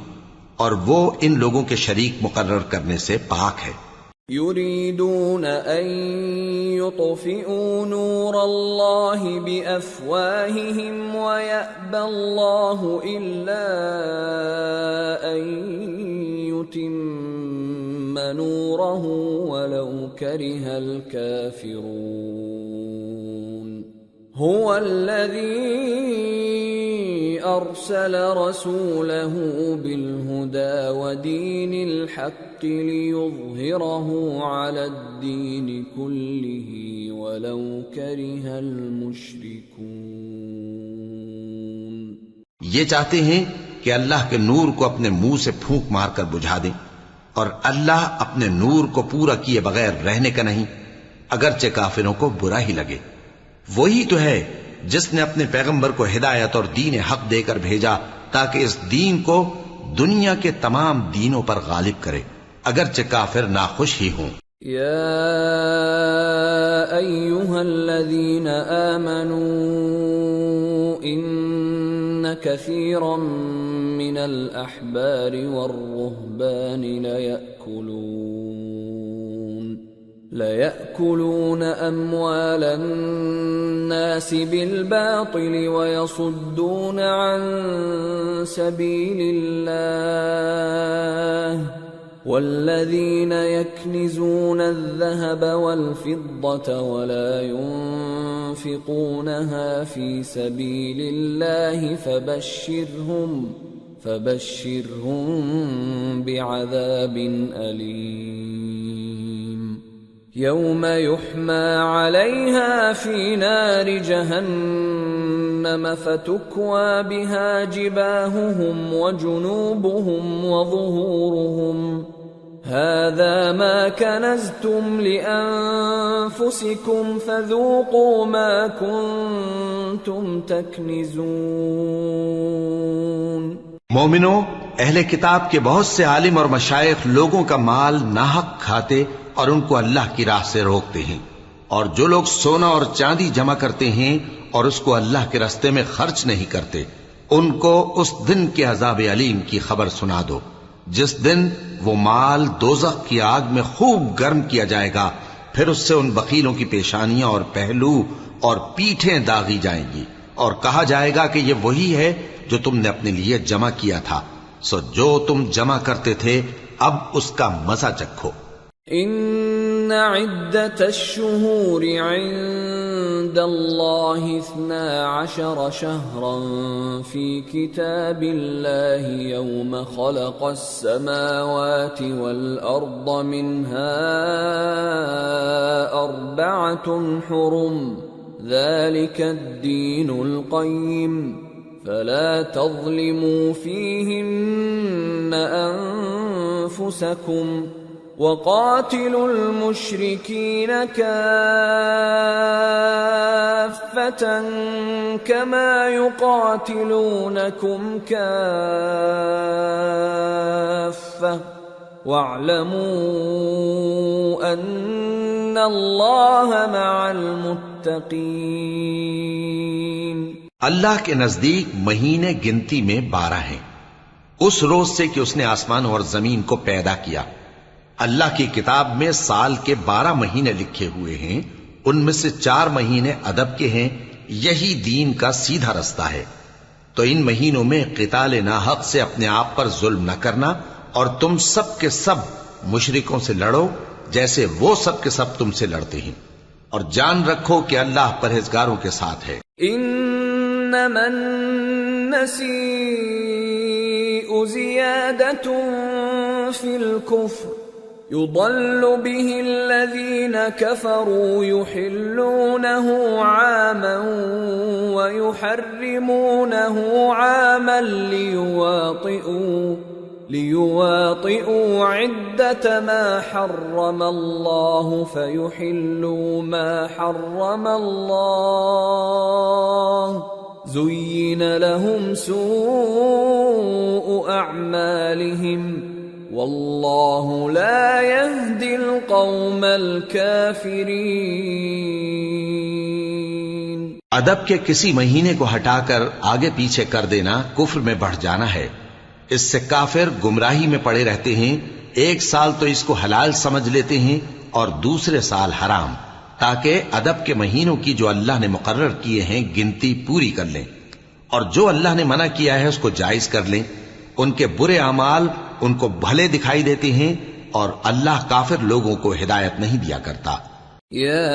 اور وہ ان لوگوں کے شریک مقرر کرنے سے پاک ہے۔ يريدون أن يطفئوا نور الله بأفواههم ويأبى الله إلا أن يتم نوره ولو كره الكافرون هو الذي أرسل رسوله بالهدى ودين الحق ليظهره على الدين كله ولو كره المشركون۔ یہ چاہتے ہیں کہ اللہ کے نور کو اپنے منہ سے پھونک مار کر بجھا دیں، اور اللہ اپنے نور کو پورا کیے بغیر رہنے کا نہیں، اگرچہ کافروں کو برا ہی لگے۔ وہی تو ہے جس نے اپنے پیغمبر کو ہدایت اور دین حق دے کر بھیجا تاکہ اس دین کو دنیا کے تمام دینوں پر غالب کرے، اگرچہ کافر ناخوش ہی ہوں۔ یا ایھا الذین آمنوا ان کثیرا من الاحبار والرہبان لَيَأْكُلُونَ أَمْوَالَ النَّاسِ بِالْبَاطِلِ وَيَصُدُّونَ عَن سَبِيلِ اللَّهِ وَالَّذِينَ يَكْنِزُونَ الذَّهَبَ وَالْفِضَّةَ وَلَا يُنفِقُونَهَا فِي سَبِيلِ اللَّهِ فَبَشِّرْهُم بِعَذَابٍ أَلِيمٍ يوم يحمى عليها في نار جهنم فتكوى بها جباههم وجنوبهم وظهورهم هذا ما كنزتم لأنفسكم فذوقوا ما كنتم تكنزون۔ مومنو، اہل کتاب کے بہت سے عالم اور مشائخ لوگوں کا مال ناحق کھاتے اور ان کو اللہ کی راہ سے روکتے ہیں، اور جو لوگ سونا اور چاندی جمع کرتے ہیں اور اس کو اللہ کے راستے میں خرچ نہیں کرتے، ان کو اس دن کے عذاب علیم کی خبر سنا دو، جس دن وہ مال دوزخ کی آگ میں خوب گرم کیا جائے گا، پھر اس سے ان بخیلوں کی پیشانیاں اور پہلو اور پیٹھیں داغی جائیں گی، اور کہا جائے گا کہ یہ وہی ہے جو تم نے اپنے لیے جمع کیا تھا، سو جو تم جمع کرتے تھے اب اس کا مزہ چکھو۔ ان عدت الشہور عند الله 12 شهرا في كتاب الله يوم خلق السماوات والأرض منها 4 حرم ذلك الدين القيم فلا تظلموا فيهن أنفسكم وقاتلوا المشركين كافة كما يقاتلونكم كافة واعلموا أن الله مع المتقين۔ اللہ کے نزدیک مہینے گنتی میں 12 ہیں، اس روز سے کہ اس نے آسمان اور زمین کو پیدا کیا۔ اللہ کی کتاب میں سال کے 12 مہینے لکھے ہوئے ہیں، ان میں سے 4 مہینے ادب کے ہیں، یہی دین کا سیدھا رستہ ہے۔ تو ان مہینوں میں قتال ناحق سے اپنے آپ پر ظلم نہ کرنا، اور تم سب کے سب مشرکوں سے لڑو جیسے وہ سب کے سب تم سے لڑتے ہیں، اور جان رکھو کہ اللہ پرہیزگاروں کے ساتھ ہے۔ انما النسیء زیادۃ فی الکفر يضل به الذين كفروا يحلونه عاما ويحرمونه عاما ليواطئوا عدة ما حرم الله فيحلوا ما حرم الله زين لهم سوء أعمالهم واللہ لا يهدی القوم الکافرین۔ ادب کے کسی مہینے کو ہٹا کر آگے پیچھے کر دینا کفر میں بڑھ جانا ہے، اس سے کافر گمراہی میں پڑے رہتے ہیں۔ ایک سال تو اس کو حلال سمجھ لیتے ہیں اور دوسرے سال حرام، تاکہ ادب کے مہینوں کی جو اللہ نے مقرر کیے ہیں گنتی پوری کر لیں، اور جو اللہ نے منع کیا ہے اس کو جائز کر لیں۔ ان کے برے اعمال ان کو بھلے دکھائی دیتے ہیں، اور اللہ کافر لوگوں کو ہدایت نہیں دیا کرتا۔ یا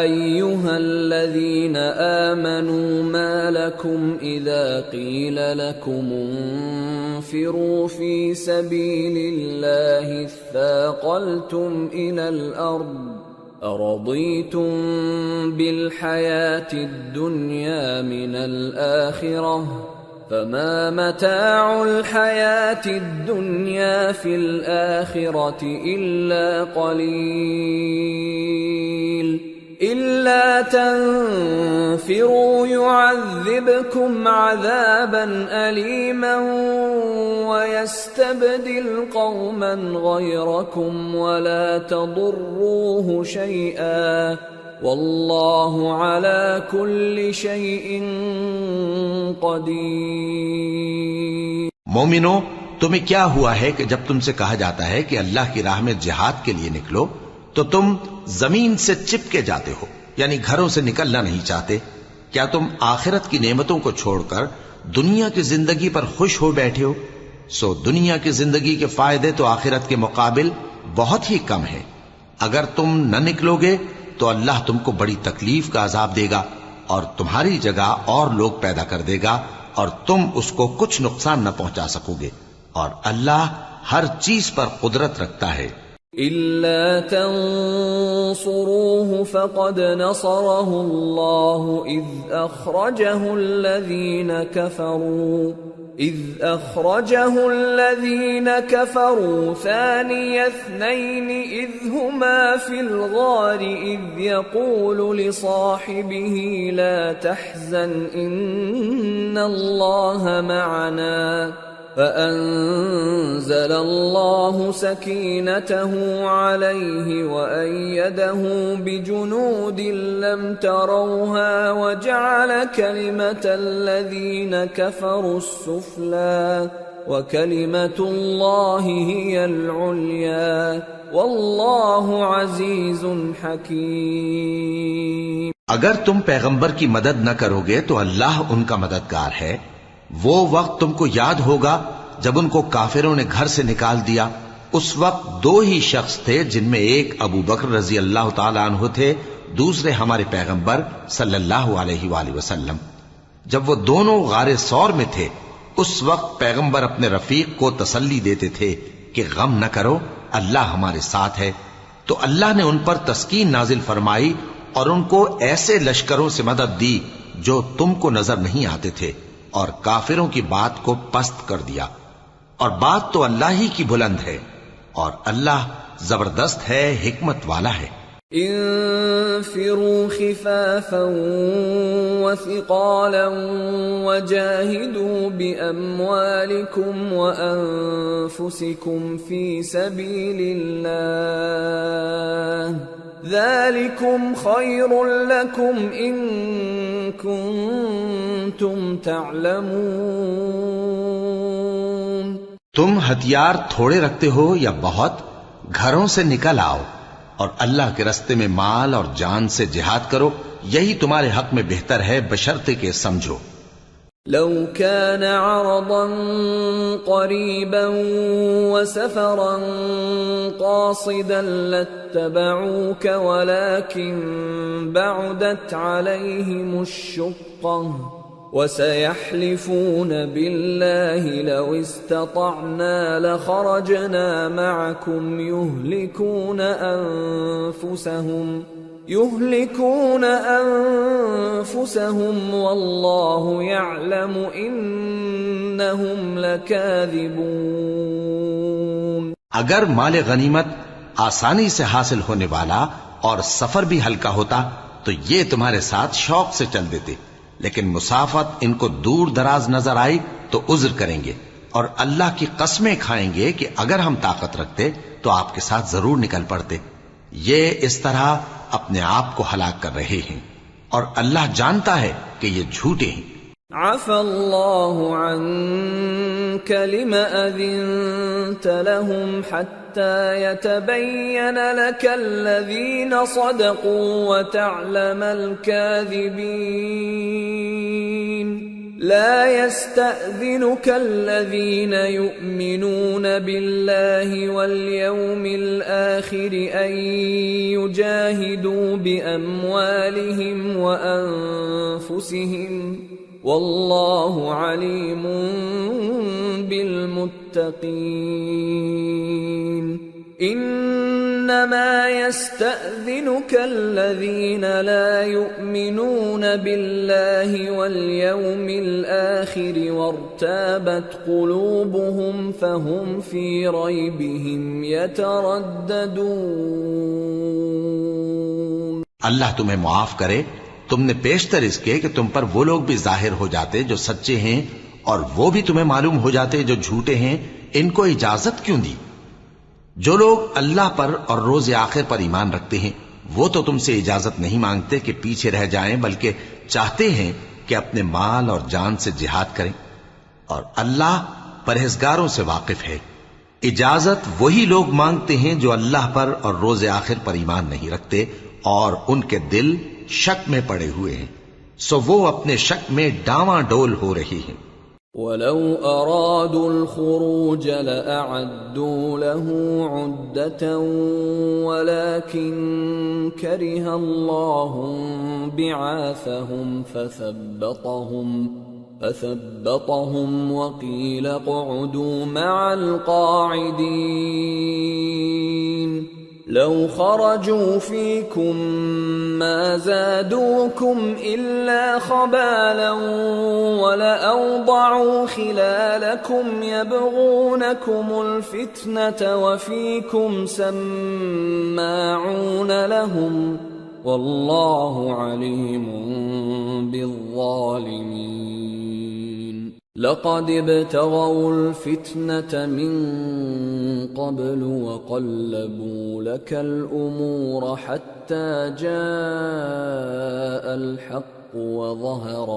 ایھا الذین آمنوا ما لکم اذا قیل لکم انفروا فی سبیل اللہ اثاقلتم الی الارض ارضیتم بالحیاة الدنیا من الآخرہ فما متاع الحياة الدنيا في الآخرة إلا قليل إلا تنفروا يعذبكم عذابا أليما ويستبدل قوما غيركم ولا تضروه شيئا واللہ علی کل شیء قدیر۔ مومنو، تمہیں کیا ہوا ہے کہ جب تم سے کہا جاتا ہے کہ اللہ کی راہ میں جہاد کے لیے نکلو تو تم زمین سے چپکے جاتے ہو، یعنی گھروں سے نکلنا نہیں چاہتے؟ کیا تم آخرت کی نعمتوں کو چھوڑ کر دنیا کی زندگی پر خوش ہو بیٹھے ہو؟ سو دنیا کی زندگی کے فائدے تو آخرت کے مقابل بہت ہی کم ہیں۔ اگر تم نہ نکلو گے تو اللہ تم کو بڑی تکلیف کا عذاب دے گا، اور تمہاری جگہ اور لوگ پیدا کر دے گا، اور تم اس کو کچھ نقصان نہ پہنچا سکو گے، اور اللہ ہر چیز پر قدرت رکھتا ہے۔ إِلَّا تَنصُرُوهُ فَقَدْ نَصَرَهُ اللَّهُ إِذْ أَخْرَجَهُ الَّذِينَ كَفَرُوا ثَانِيَ اثْنَيْنِ إِذْ هُمَا فِي الْغَارِ إِذْ يَقُولُ لِصَاحِبِهِ لَا تَحْزَنْ إِنَّ اللَّهَ مَعَنَا فأنزل الله سكينته عليه وأيده بجنود لم تروها وجعل كلمة الذين كفروا السفلى وكلمة الله هي العليا والله عزيز حكيم۔ اگر تم پیغمبر کی مدد نہ کرو گے تو اللہ ان کا مددگار ہے۔ وہ وقت تم کو یاد ہوگا جب ان کو کافروں نے گھر سے نکال دیا۔ اس وقت 2 ہی شخص تھے، جن میں ایک ابو بکر رضی اللہ تعالی عنہ تھے، دوسرے ہمارے پیغمبر صلی اللہ علیہ وآلہ وسلم، جب وہ دونوں غار ثور میں تھے، اس وقت پیغمبر اپنے رفیق کو تسلی دیتے تھے کہ غم نہ کرو، اللہ ہمارے ساتھ ہے۔ تو اللہ نے ان پر تسکین نازل فرمائی اور ان کو ایسے لشکروں سے مدد دی جو تم کو نظر نہیں آتے تھے، اور کافروں کی بات کو پست کر دیا، اور بات تو اللہ ہی کی بلند ہے، اور اللہ زبردست ہے، حکمت والا ہے۔ انفروا خفافا وثقالا وجاهدوا بأموالكم وأنفسكم في سبيل الله ذلكم خير لكم إن كنتم تعلمون۔ تم ہتھیار تھوڑے رکھتے ہو یا بہت، گھروں سے نکل آؤ اور اللہ کے رستے میں مال اور جان سے جہاد کرو، یہی تمہارے حق میں بہتر ہے بشرطے کہ سمجھو۔ لو كان عرضا قريبا وسفرا قاصدا لاتبعوك ولكن بعدت عليهم الشقة وسيحلفون بالله لو استطعنا لخرجنا معكم يهلكون أنفسهم والله يعلم إنهم لكاذبون۔ اگر مال غنیمت آسانی سے حاصل ہونے والا اور سفر بھی ہلکا ہوتا تو یہ تمہارے ساتھ شوق سے چل دیتے، لیکن مسافت ان کو دور دراز نظر آئی تو عذر کریں گے، اور اللہ کی قسمیں کھائیں گے کہ اگر ہم طاقت رکھتے تو آپ کے ساتھ ضرور نکل پڑتے۔ یہ اس طرح اپنے آپ کو ہلاک کر رہے ہیں، اور اللہ جانتا ہے کہ یہ جھوٹے ہیں۔ عفى الله عنك لما أذنت لهم حتى يتبين لك الذين صدقوا وتعلم الكاذبين۔ لا يستأذنك الذين يؤمنون بالله واليوم الآخر أن يجاهدوا بأموالهم وأنفسهم والله عليم بالمتقين۔ انما يستأذنك الذين لا يؤمنون بالله واليوم الآخر وارتابت قلوبهم فهم في ريبهم يترددون۔ اللہ تمہیں معاف کرے، تم نے پیشتر اس کے کہ تم پر وہ لوگ بھی ظاہر ہو جاتے جو سچے ہیں، اور وہ بھی تمہیں معلوم ہو جاتے جو جھوٹے ہیں۔ ان کو اجازت کیوں دی؟ جو لوگ اللہ پر اور روز آخر پر ایمان رکھتے ہیں وہ تو تم سے اجازت نہیں مانگتے کہ پیچھے رہ جائیں، بلکہ چاہتے ہیں کہ اپنے مال اور جان سے جہاد کریں، اور اللہ پرہیزگاروں سے واقف ہے۔ اجازت وہی لوگ مانگتے ہیں جو اللہ پر اور روز آخر پر ایمان نہیں رکھتے اور ان کے دل شک میں پڑے ہوئے ہیں، سو وہ اپنے شک میں ڈاواں ڈول ہو رہی ہیں۔ وَلَوْ أَرَادُوا الْخُرُوجَ لَأَعَدُّوا لَهُ عُدَّةً وَلَكِنْ كَرِهَ اللَّهُ بِعَاثَهُمْ فَثَبَّطَهُمْ وَقِيلَ اقْعُدُوا مَعَ الْقَاعِدِينَ۔ لو خرجوا فيكم ما زادوكم إلا خبالا ولأوضعوا خلالكم يبغونكم الفتنة وفيكم سماعون لهم والله عليم بالظالمين۔ لقد ابتغوا الفتنة من قبل وقلبوا لك الأمور حتى جاء الحق وظهر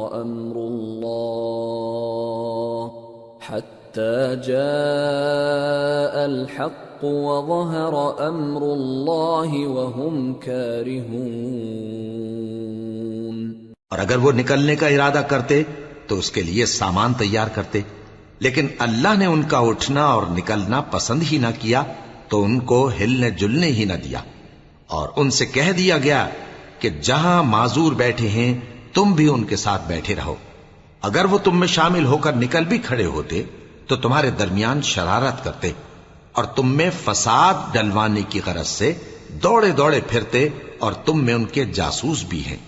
أمر الله وهم كارهون۔ اور اگر وہ نکلنے کا ارادہ کرتے تو اس کے لیے سامان تیار کرتے، لیکن اللہ نے ان کا اٹھنا اور نکلنا پسند ہی نہ کیا تو ان کو ہلنے جلنے ہی نہ دیا، اور ان سے کہہ دیا گیا کہ جہاں معذور بیٹھے ہیں تم بھی ان کے ساتھ بیٹھے رہو. اگر وہ تم میں شامل ہو کر نکل بھی کھڑے ہوتے تو تمہارے درمیان شرارت کرتے اور تم میں فساد ڈلوانے کی غرض سے دوڑے دوڑے پھرتے اور تم میں ان کے جاسوس بھی ہیں.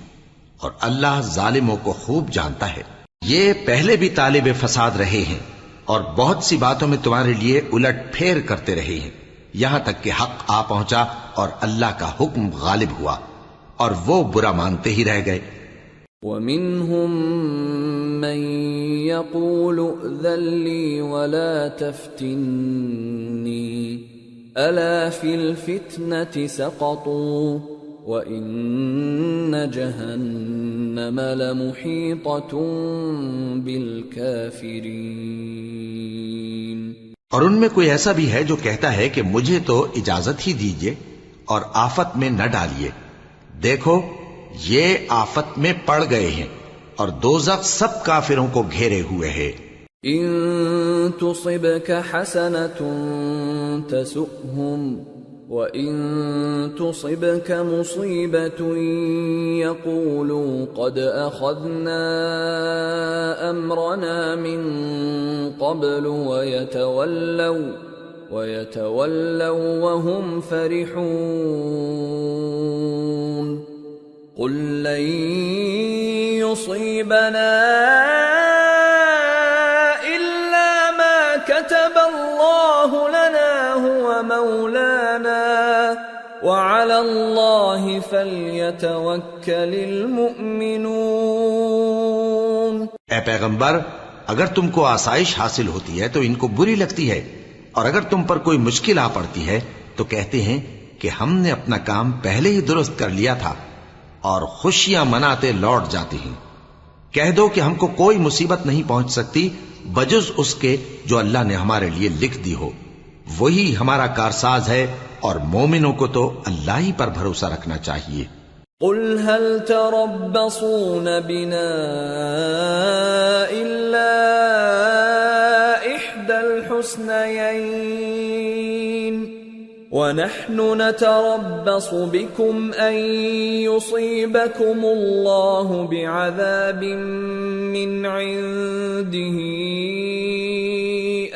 اور اللہ ظالموں کو خوب جانتا ہے. یہ پہلے بھی طالب فساد رہے ہیں اور بہت سی باتوں میں تمہارے لیے الٹ پھیر کرتے رہے ہیں، یہاں تک کہ حق آ پہنچا اور اللہ کا حکم غالب ہوا اور وہ برا مانتے ہی رہ گئے. وَمِنْهُمْ مَنْ يَقُولُ ائْذَنْ لِي وَلَا تَفْتِنِّي أَلَا فِي الْفِتْنَةِ سَقَطُوا وَإِنَّ جَهَنَّمَ لَمُحِيطَةٌ بِالْكَافِرِينَ. اور ان میں کوئی ایسا بھی ہے جو کہتا ہے کہ مجھے تو اجازت ہی دیجئے اور آفت میں نہ ڈالیے. دیکھو یہ آفت میں پڑ گئے ہیں اور دوزخ سب کافروں کو گھیرے ہوئے ہے. ان تصبك حسنة تسؤهم وان تصبك مصيبة يقولوا قد اخذنا امرنا من قبل ويتولوا وهم فرحون. قل لن يصيبنا إلا ما كتب الله لنا هو مولانا وعلى الله فليتوكل المؤمنون. اے پیغمبر، اگر تم کو آسائش حاصل ہوتی ہے تو ان کو بری لگتی ہے، اور اگر تم پر کوئی مشکل آ پڑتی ہے تو کہتے ہیں کہ ہم نے اپنا کام پہلے ہی درست کر لیا تھا، اور خوشیاں مناتے لوٹ جاتے ہیں. کہہ دو کہ ہم کو کوئی مصیبت نہیں پہنچ سکتی بجز اس کے جو اللہ نے ہمارے لیے لکھ دی ہو. وہی ہمارا کارساز ہے، اور مومنوں کو تو اللہ ہی پر بھروسہ رکھنا چاہیے. قل هل تربصون بنا إلا إحدى الحسنيين ونحن نتربص بكم أن يصيبكم الله بعذاب من عنده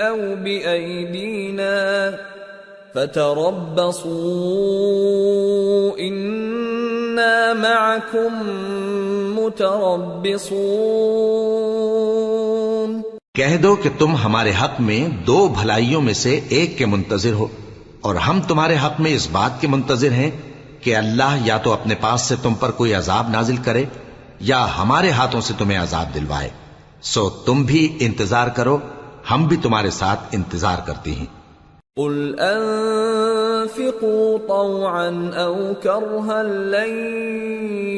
أو بأيدينا فتربصوا إنا معكم متربصون. کہہ دو کہ تم ہمارے حق میں دو بھلائیوں میں سے ایک کے منتظر ہو، اور ہم تمہارے حق میں اس بات کے منتظر ہیں کہ اللہ یا تو اپنے پاس سے تم پر کوئی عذاب نازل کرے یا ہمارے ہاتھوں سے تمہیں عذاب دلوائے. سو تم بھی انتظار کرو، ہم بھی تمہارے ساتھ انتظار کرتے ہیں. قل انفقوا طوعا او کرها لن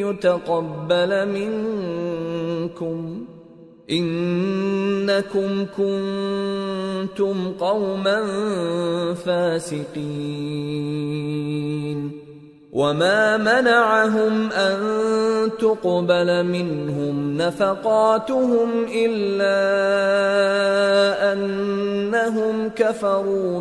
يتقبل منكم انکم کنتم قوما فاسقین. وما منعهم ان تقبل منهم نفقاتهم الا انهم كفروا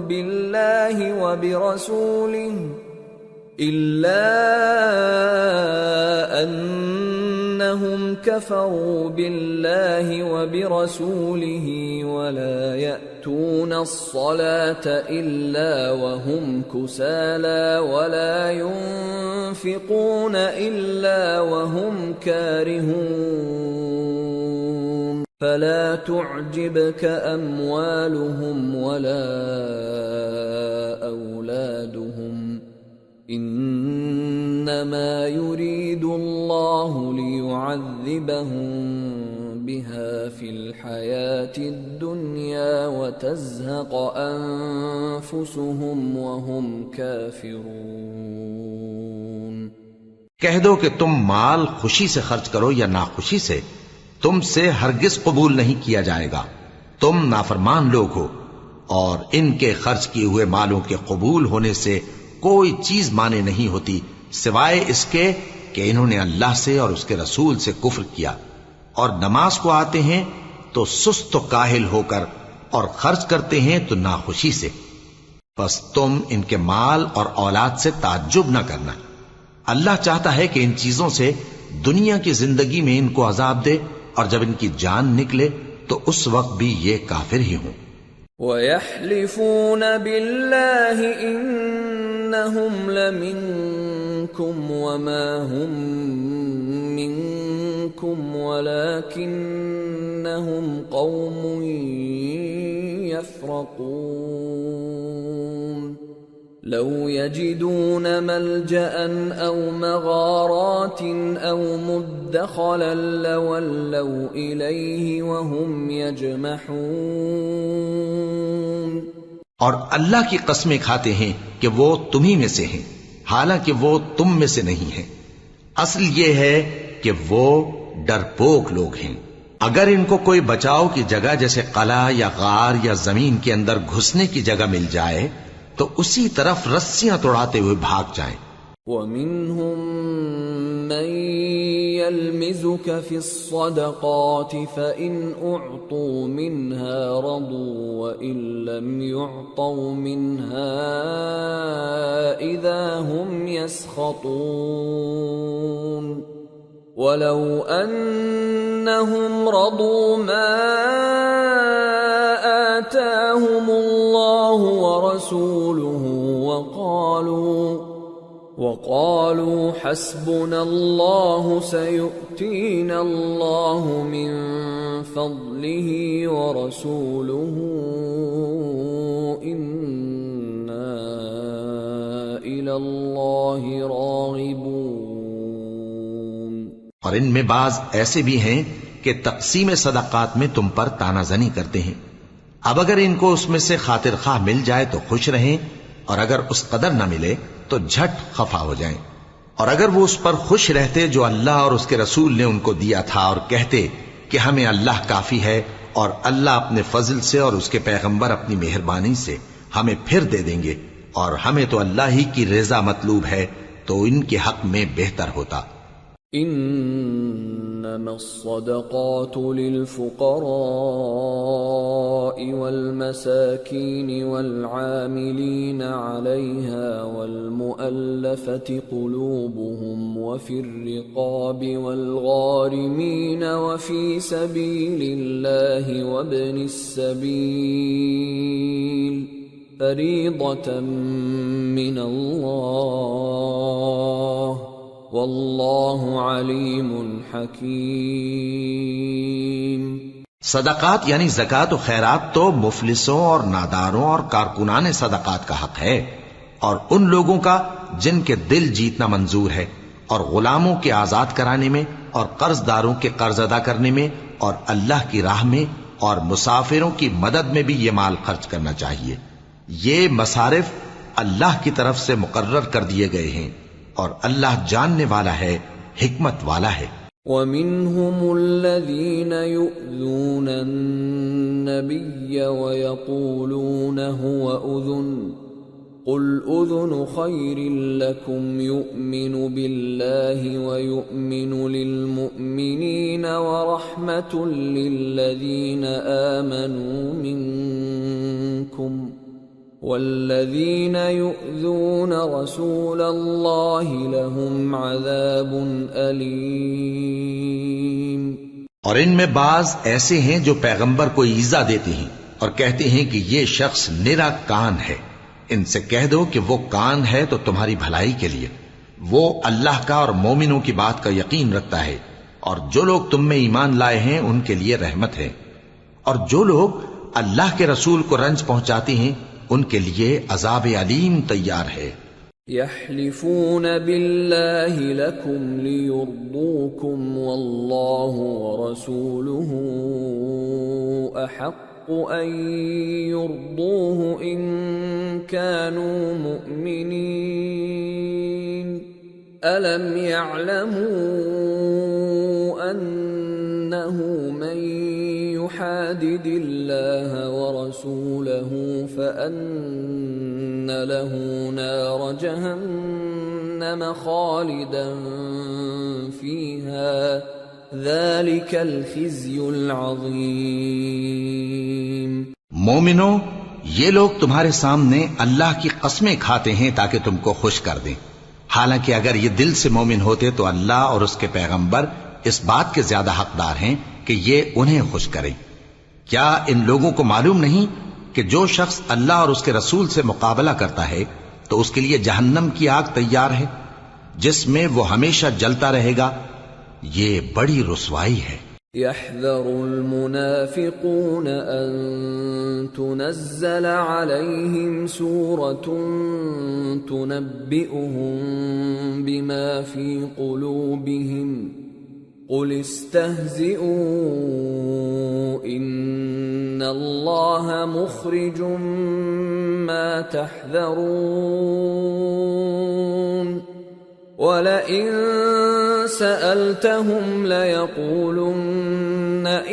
بالله وبرسوله ولا يأتون الصلاة إلا وهم كسالى ولا ينفقون إلا وهم كارهون. فلا تعجبك أموالهم ولا أولادهم انما يريد الله ليعذبهم بها في الحياة الدنيا وتزهق انفسهم وهم كافرون. کہہ دو کہ تم مال خوشی سے خرچ کرو یا ناخوشی سے، تم سے ہرگز قبول نہیں کیا جائے گا. تم نافرمان لوگ ہو، اور ان کے خرچ کیے ہوئے مالوں کے قبول ہونے سے کوئی چیز مانے نہیں ہوتی سوائے اس کے کہ انہوں نے اللہ سے اور اس کے رسول سے کفر کیا، اور نماز کو آتے ہیں تو سست و کاہل ہو کر، اور خرچ کرتے ہیں تو ناخوشی سے. بس تم ان کے مال اور اولاد سے تعجب نہ کرنا، اللہ چاہتا ہے کہ ان چیزوں سے دنیا کی زندگی میں ان کو عذاب دے، اور جب ان کی جان نکلے تو اس وقت بھی یہ کافر ہی ہوں۔ وَيَحْلِفُونَ بِاللَّهِ إِنَّهُمْ لَمِنكُمْ وَمَا هُمْ مِنكُمْ وَلَكِنَّهُمْ قَوْمٌ يَفْرَقُونَ لَوْ يَجِدُونَ مَلْجَأً أَوْ مَغَارَاتٍ أَوْ مُدَّخَلًا لَوَلَّوْا إِلَيْهِ وَهُمْ يَجْمَحُونَ۔ اور اللہ کی قسمیں کھاتے ہیں کہ وہ تمہی میں سے ہیں، حالانکہ وہ تم میں سے نہیں ہیں۔ اصل یہ ہے کہ وہ ڈرپوک لوگ ہیں۔ اگر ان کو کوئی بچاؤ کی جگہ جیسے قلعہ یا غار یا زمین کے اندر گھسنے کی جگہ مل جائے تو اسی طرف رسیاں توڑاتے ہوئے بھاگ جائیں۔ وَمِنْهُمْ مَنْ يَلْمِزُكَ فِي الصَّدَقَاتِ فَإِنْ أُعْطُوا مِنْهَا رَضُوا وَإِنْ لَمْ يُعْطَوْا مِنْهَا إِذَا هُمْ يَسْخَطُونَ وَلَوْ أَنَّهُمْ رَضُوا مَا آتَاهُمُ اللَّهُ وَرَسُولُهُ وَقَالُوا حَسْبُنَا اللَّهُ سَيُؤْتِينَا اللَّهُ مِنْ فَضْلِهِ وَرَسُولُهُ إِنَّا إِلَى اللَّهِ رَاغِبُونَ۔ اور ان میں بعض ایسے بھی ہیں کہ تقسیم صدقات میں تم پر تانا زنی کرتے ہیں۔ اب اگر ان کو اس میں سے خاطر خواہ مل جائے تو خوش رہیں، اور اگر اس قدر نہ ملے تو جھٹ خفا ہو جائیں۔ اور اگر وہ اس پر خوش رہتے جو اللہ اور اس کے رسول نے ان کو دیا تھا، اور کہتے کہ ہمیں اللہ کافی ہے، اور اللہ اپنے فضل سے اور اس کے پیغمبر اپنی مہربانی سے ہمیں پھر دے دیں گے، اور ہمیں تو اللہ ہی کی رضا مطلوب ہے، تو ان کے حق میں بہتر ہوتا۔ انما الصدقات للفقراء والمساكين والعاملين عليها والمؤلفة قلوبهم وفي الرقاب والغارمين وفي سبيل الله وابن السبيل فريضة من الله واللہ علیم حکیم۔ صدقات یعنی زکوٰۃ و خیرات تو مفلسوں اور ناداروں اور کارکنان صدقات کا حق ہے، اور ان لوگوں کا جن کے دل جیتنا منظور ہے، اور غلاموں کے آزاد کرانے میں، اور قرض داروں کے قرض ادا کرنے میں، اور اللہ کی راہ میں، اور مسافروں کی مدد میں بھی یہ مال خرچ کرنا چاہیے۔ یہ مصارف اللہ کی طرف سے مقرر کر دیے گئے ہیں، اور اللہ جاننے والا ہے، حکمت والا ہے۔ وَمِنْهُمُ الَّذِينَ يُؤْذُونَ النَّبِيَّ وَيَقُولُونَ هُوَ أُذُنٌ قُلْ أُذُنُ خَيْرٍ لَكُمْ يُؤْمِنُ بِاللَّهِ وَيُؤْمِنُ لِلْمُؤْمِنِينَ وَرَحْمَةٌ لِلَّذِينَ آمَنُوا مِنْكُمْ والذین یؤذون رسول اللہ لهم عذاب علیم۔ اور ان میں بعض ایسے ہیں جو پیغمبر کو ایذا دیتے ہیں اور کہتے ہیں کہ یہ شخص نرا کان ہے۔ ان سے کہہ دو کہ وہ کان ہے تو تمہاری بھلائی کے لیے، وہ اللہ کا اور مومنوں کی بات کا یقین رکھتا ہے، اور جو لوگ تم میں ایمان لائے ہیں ان کے لیے رحمت ہے، اور جو لوگ اللہ کے رسول کو رنج پہنچاتے ہیں ان کے لیے عذاب علیم تیار ہے۔ یحلفون باللہ لکم لیرضوکم واللہ ورسولہ احق ان یرضوہ ان كانوا مؤمنین الم یعلموا انہ من يحادد الله ورسوله فأن له نار جهنم خالدا فيها ذلك الخزي العظيم۔ مومنو، یہ لوگ تمہارے سامنے اللہ کی قسمیں کھاتے ہیں تاکہ تم کو خوش کر دیں، حالانکہ اگر یہ دل سے مومن ہوتے تو اللہ اور اس کے پیغمبر اس بات کے زیادہ حقدار ہیں کہ یہ انہیں خوش کریں۔ کیا ان لوگوں کو معلوم نہیں کہ جو شخص اللہ اور اس کے رسول سے مقابلہ کرتا ہے تو اس کے لیے جہنم کی آگ تیار ہے جس میں وہ ہمیشہ جلتا رہے گا، یہ بڑی رسوائی ہے۔ يحذر المنافقون أن تنزل عليهم سورة تنبئهم بما في قلوبهم قل استهزئوا إن الله مخرج ما تحذرون وَلَئِن سَأَلْتَهُمْ لَيَقُولُنَّ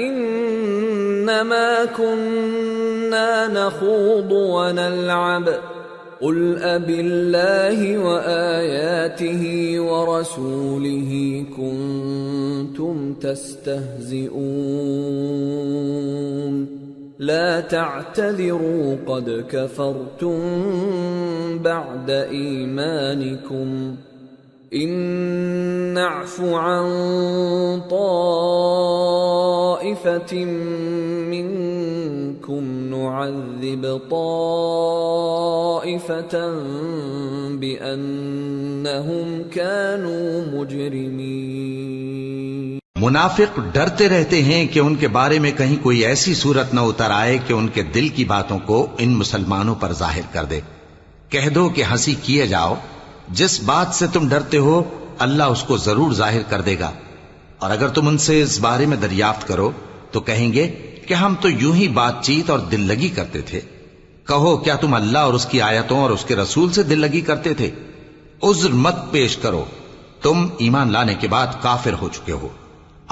إِنَّمَا كُنَّا نَخُوضُ وَنَلْعَبُ قُلْ أَبِاللَّهِ وَآيَاتِهِ وَرَسُولِهِ كُنتُمْ تَسْتَهْزِئُونَ لَا تَعْتَذِرُوا قَدْ كَفَرْتُمْ بَعْدَ إِيمَانِكُمْ إن نعف عن طائفة منكم نعذب طائفة بأنهم كانوا مجرمين۔ منافق ڈرتے رہتے ہیں کہ ان کے بارے میں کہیں کوئی ایسی صورت نہ اتر آئے کہ ان کے دل کی باتوں کو ان مسلمانوں پر ظاہر کر دے۔ کہہ دو کہ ہنسی کیے جاؤ، جس بات سے تم ڈرتے ہو اللہ اس کو ضرور ظاہر کر دے گا، اور اگر تم ان سے اس بارے میں دریافت کرو تو کہیں گے کہ ہم تو یوں ہی بات چیت اور دل لگی کرتے تھے۔ کہو کیا تم اللہ اور اس کی آیتوں اور اس کے رسول سے دل لگی کرتے تھے؟ عذر مت پیش کرو، تم ایمان لانے کے بعد کافر ہو چکے ہو۔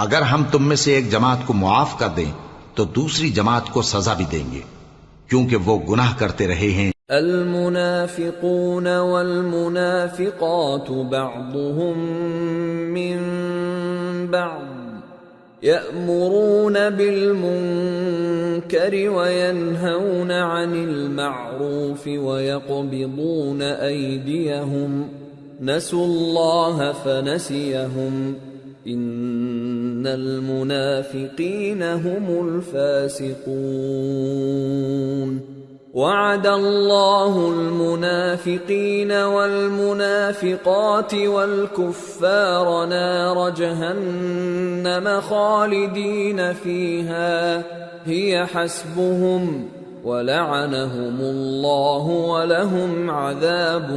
اگر ہم تم میں سے ایک جماعت کو معاف کر دیں تو دوسری جماعت کو سزا بھی دیں گے، کیونکہ وہ گناہ کرتے رہے ہیں۔ المنافقون والمنافقات بعضهم من بعض يأمرون بالمنكر وينهون عن المعروف ويقبضون أيديهم نسوا الله فنسيهم إن المنافقين هم الفاسقون وعد الله المنافقين والمنافقات والكفار نار جهنم خالدين فيها هي حسبهم ولعنهم الله ولهم عذاب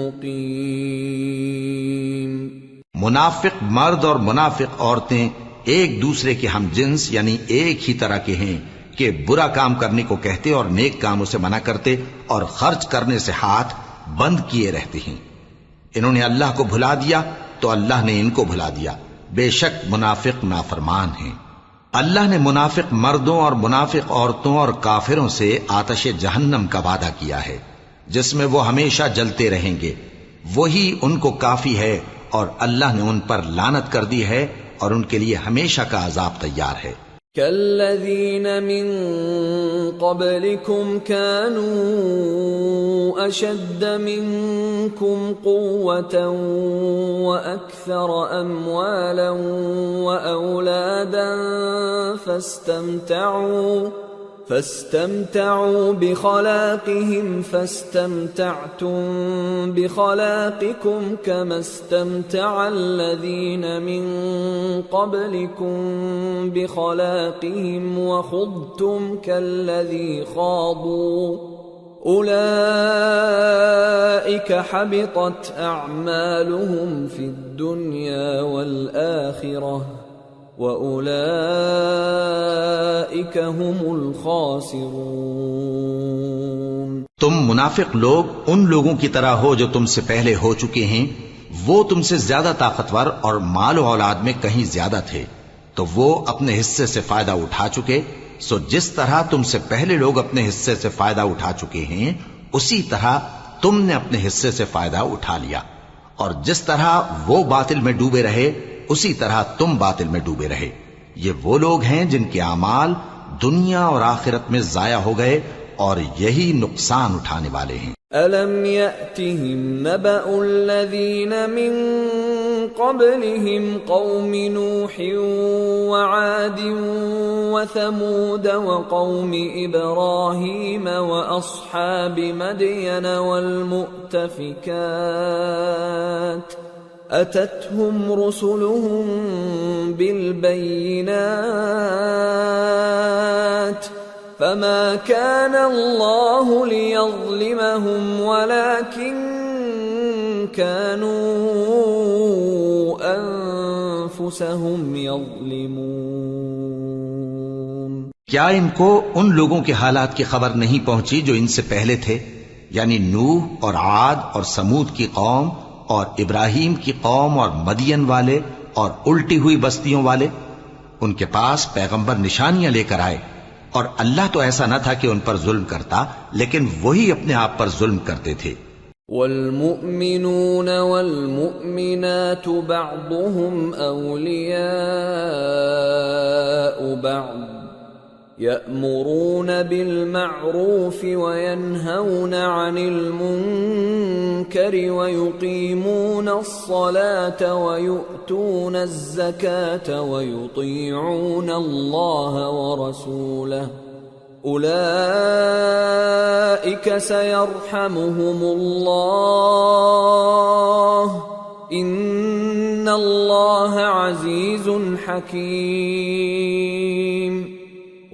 مقيم۔ منافق مرد اور منافق عورتیں ایک دوسرے کے ہم جنس یعنی ایک ہی طرح کے ہیں کہ برا کام کرنے کو کہتے اور نیک کاموں سے منع کرتے اور خرچ کرنے سے ہاتھ بند کیے رہتے ہیں۔ انہوں نے اللہ کو بھلا دیا تو اللہ نے ان کو بھلا دیا، بے شک منافق نافرمان ہیں۔ اللہ نے منافق مردوں اور منافق عورتوں اور کافروں سے آتش جہنم کا وعدہ کیا ہے جس میں وہ ہمیشہ جلتے رہیں گے، وہی ان کو کافی ہے، اور اللہ نے ان پر لعنت کر دی ہے اور ان کے لیے ہمیشہ کا عذاب تیار ہے۔ كالذين من قبلكم كانوا أشد منكم قوة وأكثر أموالا وأولادا فاستمتعوا بخلاقهم فاستمتعتم بخلاقكم كما استمتع الذين من قبلكم بخلاقهم وخضتم كالذي خاضوا أولئك حبطت أعمالهم في الدنيا والآخرة وَأُولَئِكَ هُمُ الْخَاسِرُونَ۔ تم منافق لوگ ان لوگوں کی طرح ہو جو تم سے پہلے ہو چکے ہیں، وہ تم سے زیادہ طاقتور اور مال و اولاد میں کہیں زیادہ تھے، تو وہ اپنے حصے سے فائدہ اٹھا چکے، سو جس طرح تم سے پہلے لوگ اپنے حصے سے فائدہ اٹھا چکے ہیں اسی طرح تم نے اپنے حصے سے فائدہ اٹھا لیا، اور جس طرح وہ باطل میں ڈوبے رہے اسی طرح تم باطل میں ڈوبے رہے۔ یہ وہ لوگ ہیں جن کے اعمال دنیا اور آخرت میں ضائع ہو گئے اور یہی نقصان اٹھانے والے ہیں۔ أَلَمْ يَأْتِهِمْ نَبَأُ الَّذِينَ مِنْ قَبْلِهِمْ قَوْمِ نُوحٍ وَعَادٍ وَثَمُودَ وَقَوْمِ إِبْرَاهِيمَ وَأَصْحَابِ مَدْيَنَ وَالْمُؤْتَفِكَاتِ أَتَتْهُمْ رُسُلُهُم بِالْبَيِّنَاتِ فَمَا كَانَ اللَّهُ لِيَظْلِمَهُمْ وَلَكِنْ كَانُوا أَنفُسَهُمْ يَظْلِمُونَ۔ کیا ان کو ان لوگوں کے حالات کی خبر نہیں پہنچی جو ان سے پہلے تھے، یعنی نوح اور عاد اور سمود کی قوم اور ابراہیم کی قوم اور مدین والے اور الٹی ہوئی بستیوں والے؟ ان کے پاس پیغمبر نشانیاں لے کر آئے، اور اللہ تو ایسا نہ تھا کہ ان پر ظلم کرتا، لیکن وہی اپنے آپ پر ظلم کرتے تھے۔ والمؤمنون والمؤمنات بعضهم أولياء بعض يأمرون بالمعروف وينهون عن المنكر ويقيمون الصلاة ويؤتون الزكاة ويطيعون الله ورسوله أولئك سيرحمهم الله إن الله عزيز حكيم۔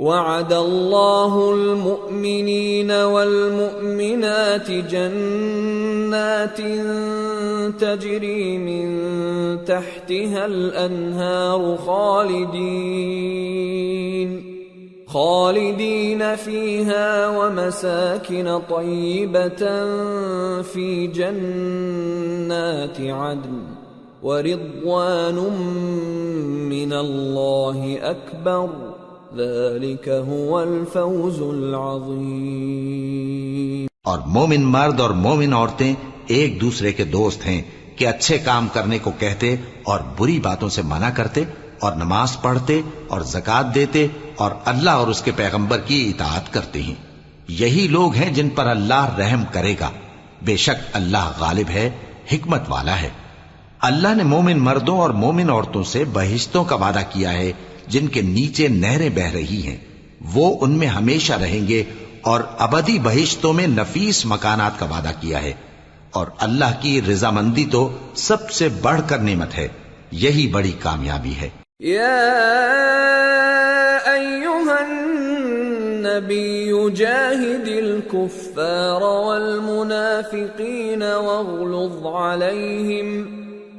وعد الله المؤمنين والمؤمنات جنات تجري من تحتها الأنهار خالدين فيها ومساكن طيبة في جنات عدن ورضوان من الله أكبر ذلك هو الفوز العظیم۔ اور مومن مرد اور مومن عورتیں ایک دوسرے کے دوست ہیں کہ اچھے کام کرنے کو کہتے اور بری باتوں سے منع کرتے اور نماز پڑھتے اور زکوٰۃ دیتے اور اللہ اور اس کے پیغمبر کی اطاعت کرتے ہیں۔ یہی لوگ ہیں جن پر اللہ رحم کرے گا، بے شک اللہ غالب ہے، حکمت والا ہے۔ اللہ نے مومن مردوں اور مومن عورتوں سے بہشتوں کا وعدہ کیا ہے جن کے نیچے نہریں بہ رہی ہیں، وہ ان میں ہمیشہ رہیں گے، اور ابدی بہشتوں میں نفیس مکانات کا وعدہ کیا ہے، اور اللہ کی رضامندی تو سب سے بڑھ کر نعمت ہے، یہی بڑی کامیابی ہے۔ یا ایھا النبی جاہد الکفار والمنافقین واغلظ علیہم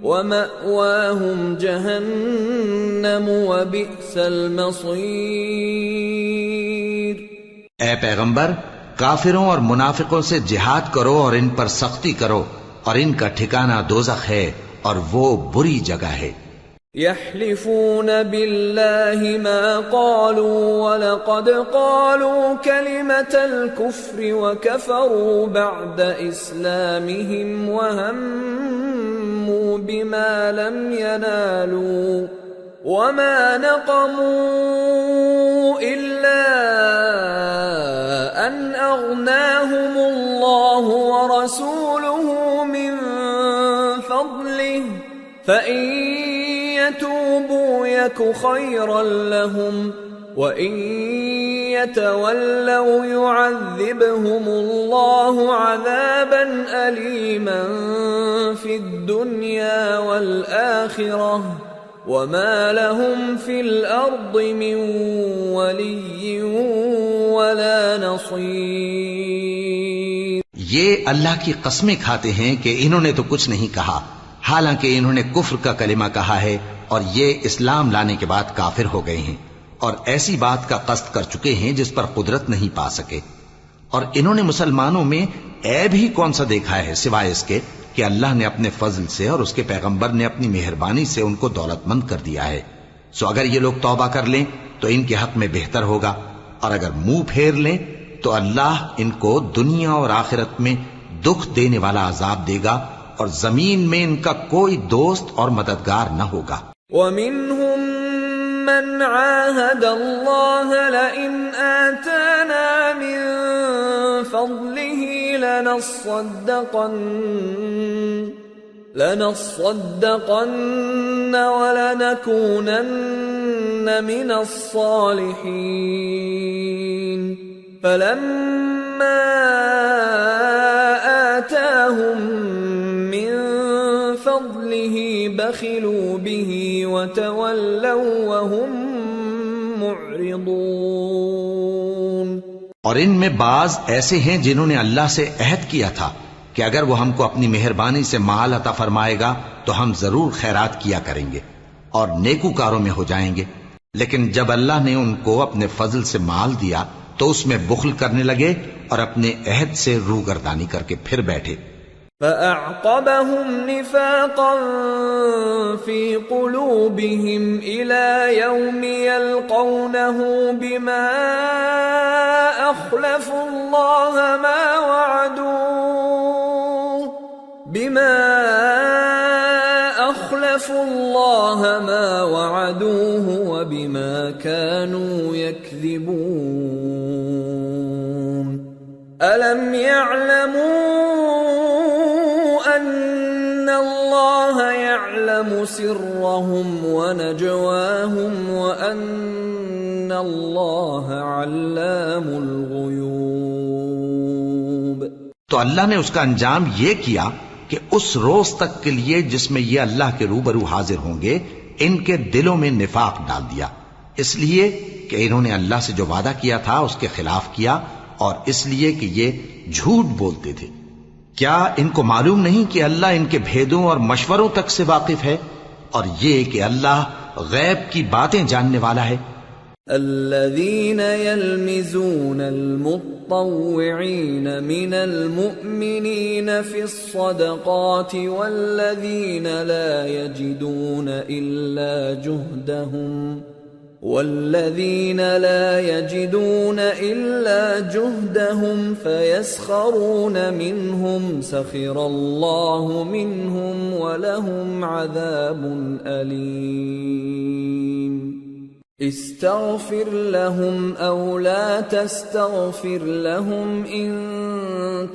وَمَأْوَاهُمْ جَهَنَّمُ وَبِئْسَ الْمَصِيرُ۔ اے پیغمبر، کافروں اور منافقوں سے جہاد کرو اور ان پر سختی کرو، اور ان کا ٹھکانہ دوزخ ہے اور وہ بری جگہ ہے۔ يحلفون بالله ما قالوا ولقد قالوا كلمة الكفر وكفروا بعد إسلامهم وهموا بما لم ينالوا وما نقموا إلا أن أغناهم الله ورسوله من فضله فإن يتوبوا يك خيرا لهم وإن يتولوا يعذبهم الله عذابا أليما في الدنيا والآخرة وما لهم في الأرض من ولي ولا نصير۔ یہ اللہ کی قسمیں کھاتے ہیں کہ انہوں نے تو کچھ نہیں کہا، حالانکہ انہوں نے کفر کا کلمہ کہا ہے اور یہ اسلام لانے کے بعد کافر ہو گئے ہیں، اور ایسی بات کا قصد کر چکے ہیں جس پر قدرت نہیں پا سکے۔ اور انہوں نے مسلمانوں میں عیب ہی کون سا دیکھا ہے سوائے اس کے کہ اللہ نے اپنے فضل سے اور اس کے پیغمبر نے اپنی مہربانی سے ان کو دولت مند کر دیا ہے۔ سو اگر یہ لوگ توبہ کر لیں تو ان کے حق میں بہتر ہوگا، اور اگر منہ پھیر لیں تو اللہ ان کو دنیا اور آخرت میں دکھ دینے والا عذاب دے گا، اور زمین میں ان کا کوئی دوست اور مددگار نہ ہوگا۔ وَمِنْهُمْ مَنْ عَاهَدَ اللَّهَ لَئِنْ آتَانَا مِنْ فَضْلِهِ لنصدقن ولنكونن من الصالحين فلما آتاهم من فضله بخلوا به وتولوا وهم معرضون۔ اور ان میں بعض ایسے ہیں جنہوں نے اللہ سے عہد کیا تھا کہ اگر وہ ہم کو اپنی مہربانی سے مال عطا فرمائے گا تو ہم ضرور خیرات کیا کریں گے اور نیکوکاروں میں ہو جائیں گے، لیکن جب اللہ نے ان کو اپنے فضل سے مال دیا تو اس میں بخل کرنے لگے اور اپنے عہد سے روگردانی کر کے پھر بیٹھے۔ فأعقبهم نفاقا في قلوبهم إلى يوم يلقونه بما أخلفوا الله ما وعدوه وبما كانوا يكذبون ألم يعلموا أن الله يعلم سرهم ونجواهم وأن الله علام الغيوب۔ تو اللہ نے اس کا انجام یہ کیا کہ اس روز تک کے لیے جس میں یہ اللہ کے روبرو حاضر ہوں گے ان کے دلوں میں نفاق ڈال دیا، اس لیے کہ انہوں نے اللہ سے جو وعدہ کیا تھا اس کے خلاف کیا، اور اس لیے کہ یہ جھوٹ بولتے تھے۔ کیا ان کو معلوم نہیں کہ اللہ ان کے بھیدوں اور مشوروں تک سے واقف ہے، اور یہ کہ اللہ غیب کی باتیں جاننے والا ہے۔ الذين يلمزون المطوعين من المؤمنين في الصدقات والذين لا يجدون إلا جهدهم فيسخرون منهم سخر الله منهم ولهم عذاب أليم استغفر لهم أو لا تستغفر لهم إن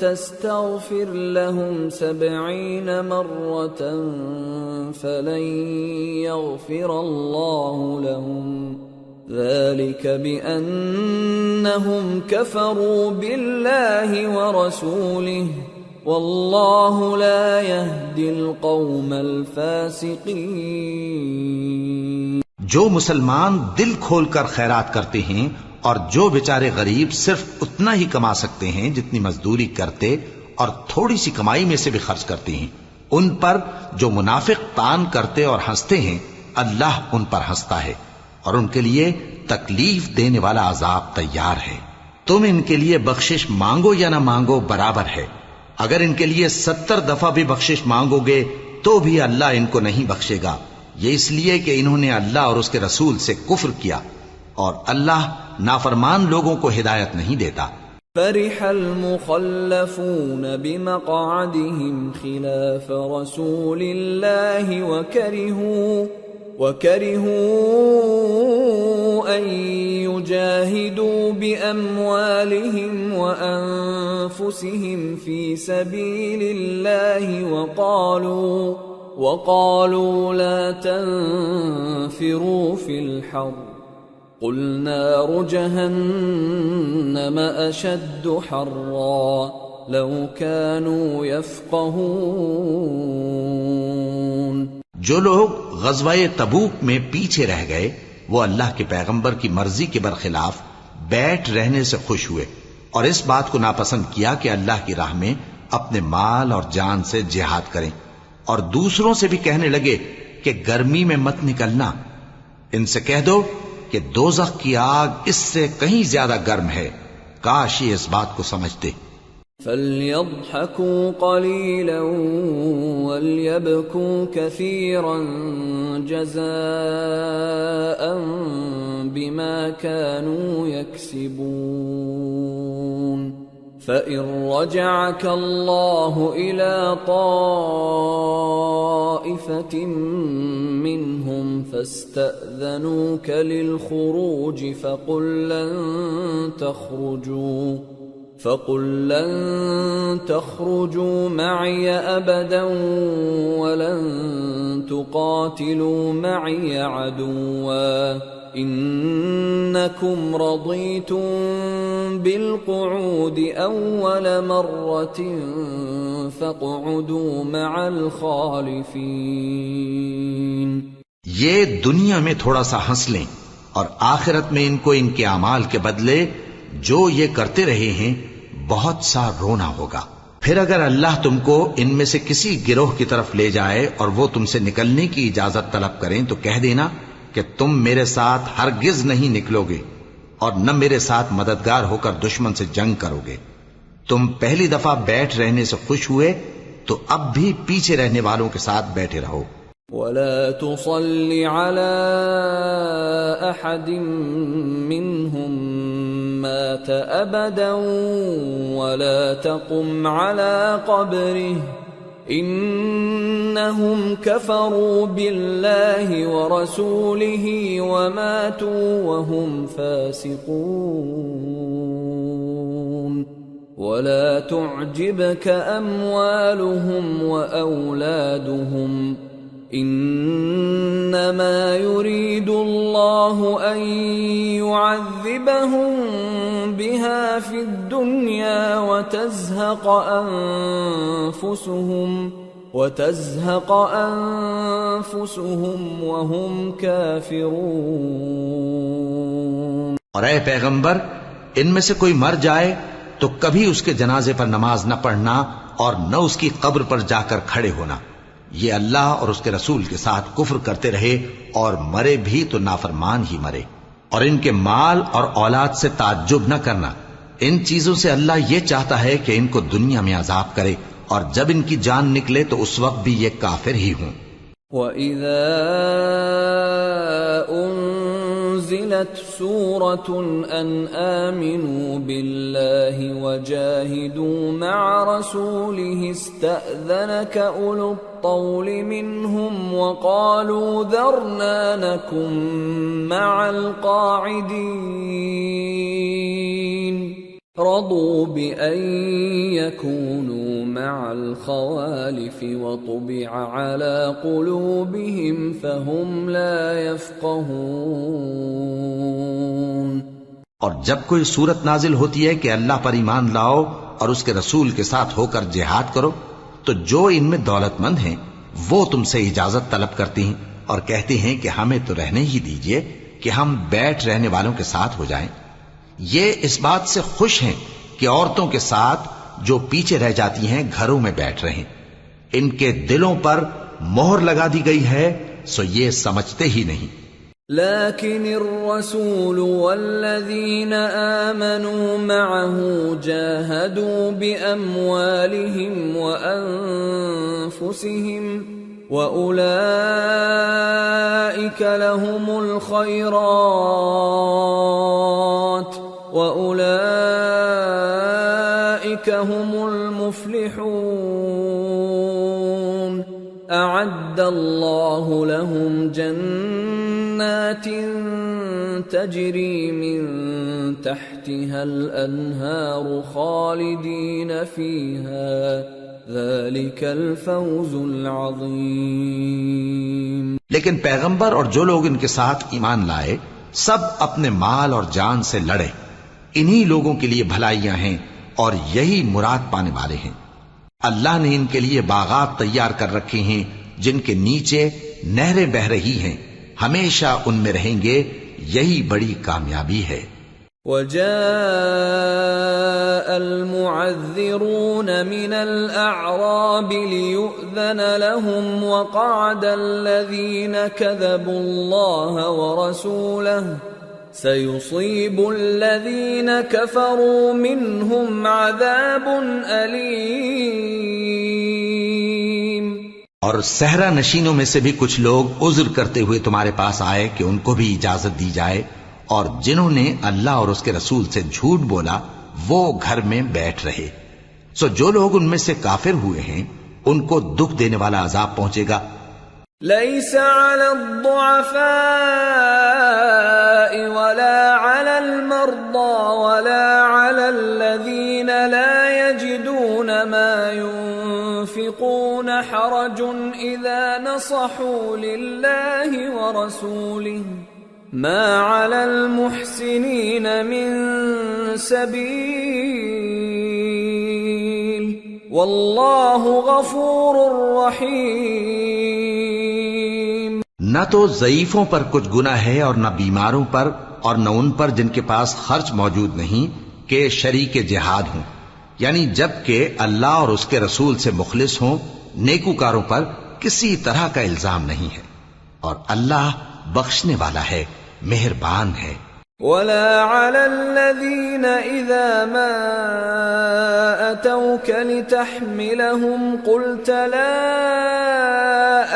تستغفر لهم 70 مرة فلن يغفر الله لهم ذلك بأنهم كفروا بالله ورسوله والله لا يهدي القوم الفاسقين۔ جو مسلمان دل کھول کر خیرات کرتے ہیں اور جو بیچارے غریب صرف اتنا ہی کما سکتے ہیں جتنی مزدوری کرتے اور تھوڑی سی کمائی میں سے بھی خرچ کرتے ہیں، ان پر جو منافق تان کرتے اور ہنستے ہیں اللہ ان پر ہنستا ہے اور ان کے لیے تکلیف دینے والا عذاب تیار ہے۔ تم ان کے لیے بخشش مانگو یا نہ مانگو برابر ہے، اگر ان کے لیے 70 دفعہ بھی بخشش مانگو گے تو بھی اللہ ان کو نہیں بخشے گا، یہ اس لیے کہ انہوں نے اللہ اور اس کے رسول سے کفر کیا، اور اللہ نافرمان لوگوں کو ہدایت نہیں دیتا۔ فرح المخلفون بمقعدهم خلاف رسول الله وكرهوا أن يجاهدوا بأموالهم وأنفسهم في سبيل الله وقالوا لا تنفروا في الحر قل نار جهنم أشد حرا لو كانوا يفقهون۔ جو لوگ غزوہ تبوک میں پیچھے رہ گئے وہ اللہ کے پیغمبر کی مرضی کے برخلاف بیٹھ رہنے سے خوش ہوئے اور اس بات کو ناپسند کیا کہ اللہ کی راہ میں اپنے مال اور جان سے جہاد کریں، اور دوسروں سے بھی کہنے لگے کہ گرمی میں مت نکلنا۔ ان سے کہہ دو کہ دوزخ کی آگ اس سے کہیں زیادہ گرم ہے، کاش یہ اس بات کو سمجھتے۔ فَلْيَضْحَكُوا قَلِيلًا وَلْيَبْكُوا كَثِيرًا جَزَاءً بِمَا كَانُوا يَكْسِبُونَ۔ فَإِن رَّجَعَكَ اللَّهُ إِلَى طَائِفَةٍ مِّنْهُمْ فَاسْتَأْذَنُوكَ لِلْخُرُوجِ فَقُل لَّن فقل لن تخرجوا معي أبدا ولن تقاتلوا معي عدوا إنكم رضيتم بالقعود أول مرة فاقعدوا مع الخالفين. یہ دنیا میں تھوڑا سا ہنس لیں اور آخرت میں ان کو ان کے اعمال کے بدلے جو یہ کرتے رہے ہیں بہت سا رونا ہوگا. پھر اگر اللہ تم کو ان میں سے کسی گروہ کی طرف لے جائے اور وہ تم سے نکلنے کی اجازت طلب کریں تو کہہ دینا کہ تم میرے ساتھ ہرگز نہیں نکلو گے اور نہ میرے ساتھ مددگار ہو کر دشمن سے جنگ کرو گے. تم پہلی دفعہ بیٹھ رہنے سے خوش ہوئے تو اب بھی پیچھے رہنے والوں کے ساتھ بیٹھے رہو. ولا تصل على أحد منهم مات أبدا ولا تقم على قبره إنهم كفروا بالله ورسوله وماتوا وهم فاسقون. ولا تعجبك أموالهم وأولادهم إنما يريد الله أن يعذبهم بها في الدنيا وتزهق أنفسهم وهم كافرون. اور اے پیغمبر ان میں سے کوئی مر جائے تو کبھی اس کے جنازے پر نماز نہ پڑھنا اور نہ اس کی قبر پر جا کر کھڑے ہونا. یہ اللہ اور اس کے رسول کے ساتھ کفر کرتے رہے اور مرے بھی تو نافرمان ہی مرے. اور ان کے مال اور اولاد سے تعجب نہ کرنا. ان چیزوں سے اللہ یہ چاہتا ہے کہ ان کو دنیا میں عذاب کرے اور جب ان کی جان نکلے تو اس وقت بھی یہ کافر ہی ہوں. وَإِذَا أُنزِلَتْ سُورَةٌ أَنْ آمِنُوا بِاللَّهِ وَجَاهِدُوا مَعَ رَسُولِهِ اسْتَأْذَنَكَ أُولُو الطَّوْلِ مِنْهُمْ وَقَالُوا ذَرْنَا نَكُنْ مَعَ الْقَاعِدِينَ رَضُوا بِأَنْ يَكُونُوا مَعَ الْخَوَالِفِ وَطُبِعَ عَلَى قُلُوبِهِمْ فَهُمْ لَا يَفْقَهُونَ. اور جب کوئی صورت نازل ہوتی ہے کہ اللہ پر ایمان لاؤ اور اس کے رسول کے ساتھ ہو کر جہاد کرو تو جو ان میں دولت مند ہیں وہ تم سے اجازت طلب کرتی ہیں اور کہتے ہیں کہ ہمیں تو رہنے ہی دیجئے کہ ہم بیٹھ رہنے والوں کے ساتھ ہو جائیں. یہ اس بات سے خوش ہیں کہ عورتوں کے ساتھ جو پیچھے رہ جاتی ہیں گھروں میں بیٹھ رہیں. ان کے دلوں پر مہر لگا دی گئی ہے سو یہ سمجھتے ہی نہیں. لكن الرسول والذين آمنوا معه جاهدوا بأموالهم وأنفسهم وأولئك لهم الخيرات وأولئك هم المفلحون. أعد الله لهم جنات تجري من تحتها الأنهار خالدين فيها ذلك الفوز العظيم. لیکن پیغمبر اور جو لوگ ان کے ساتھ ایمان لائے سب اپنے مال اور جان سے لڑے. انہی لوگوں کے لیے بھلائیاں ہیں اور یہی مراد پانے والے ہیں. اللہ نے ان کے لیے باغات تیار کر رکھے ہیں جن کے نیچے نہریں بہ رہی ہیں. ہمیشہ ان میں رہیں گے. یہی بڑی کامیابی ہے. وَجَاءَ الْمُعَذِّرُونَ مِنَ الْأَعْرَابِ لِيُؤْذَنَ لَهُمْ وَقَعَدَ الَّذِينَ كَذَبُوا اللَّهَ وَرَسُولَهُ سَيُصِيبُ الَّذِينَ كَفَرُوا مِنْهُمْ عَذَابٌ أَلِيمٌ. اور صحرا نشینوں میں سے بھی کچھ لوگ عذر کرتے ہوئے تمہارے پاس آئے کہ ان کو بھی اجازت دی جائے اور جنہوں نے اللہ اور اس کے رسول سے جھوٹ بولا وہ گھر میں بیٹھ رہے. سو جو لوگ ان میں سے کافر ہوئے ہیں ان کو دکھ دینے والا عذاب پہنچے گا. ليس على الضعفاء ولا على المرضى ولا على على الذين لا يجدون ما ينفقون حرج إذا نصحوا لله ورسوله ما على المحسنين من سبيل والله غفور رحيم۔ نہ تو ضعیفوں پر کچھ گناہ ہے اور نہ بیماروں پر اور نہ ان پر جن کے پاس خرچ موجود نہیں کہ شریک جہاد ہوں، یعنی جب کہ اللہ اور اس کے رسول سے مخلص ہوں، نیکوکاروں پر کسی طرح کا الزام نہیں ہے، اور اللہ بخشنے والا ہے، مہربان ہے۔ ولا على الذين إذا ما أتوك لتحملهم قلت لا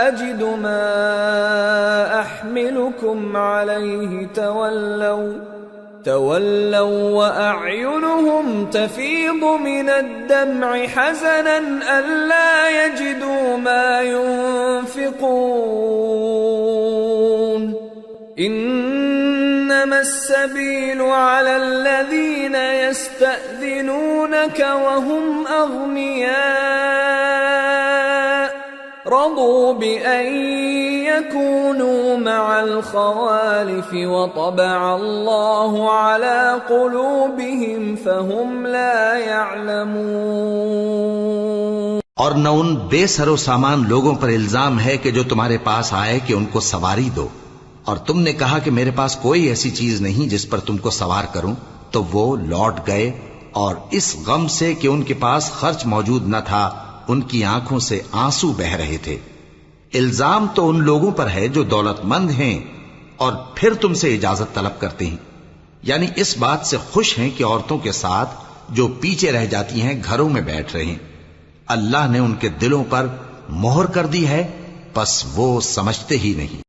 أجد ما أحملكم عليه تولوا وأعينهم تفيض من الدمع حزنا ألا يجدوا ما ينفقون إنما السبيل على الذين يستأذنونك وهم أغنياء رضوا بأن يكونوا مع الخوالف وطبع الله على قلوبهم فهم لا يعلمون۔ اور نہ ان بے سر و سامان لوگوں پر الزام ہے کہ جو تمہارے پاس آئے کہ ان کو سواری دو، اور تم نے کہا کہ میرے پاس کوئی ایسی چیز نہیں جس پر تم کو سوار کروں، تو وہ لوٹ گئے، اور اس غم سے کہ ان کے پاس خرچ موجود نہ تھا ان کی آنکھوں سے آنسو بہ رہے تھے۔ الزام تو ان لوگوں پر ہے جو دولت مند ہیں اور پھر تم سے اجازت طلب کرتے ہیں، یعنی اس بات سے خوش ہیں کہ عورتوں کے ساتھ جو پیچھے رہ جاتی ہیں گھروں میں بیٹھ رہے ہیں۔ اللہ نے ان کے دلوں پر مہر کر دی ہے، پس وہ سمجھتے ہی نہیں۔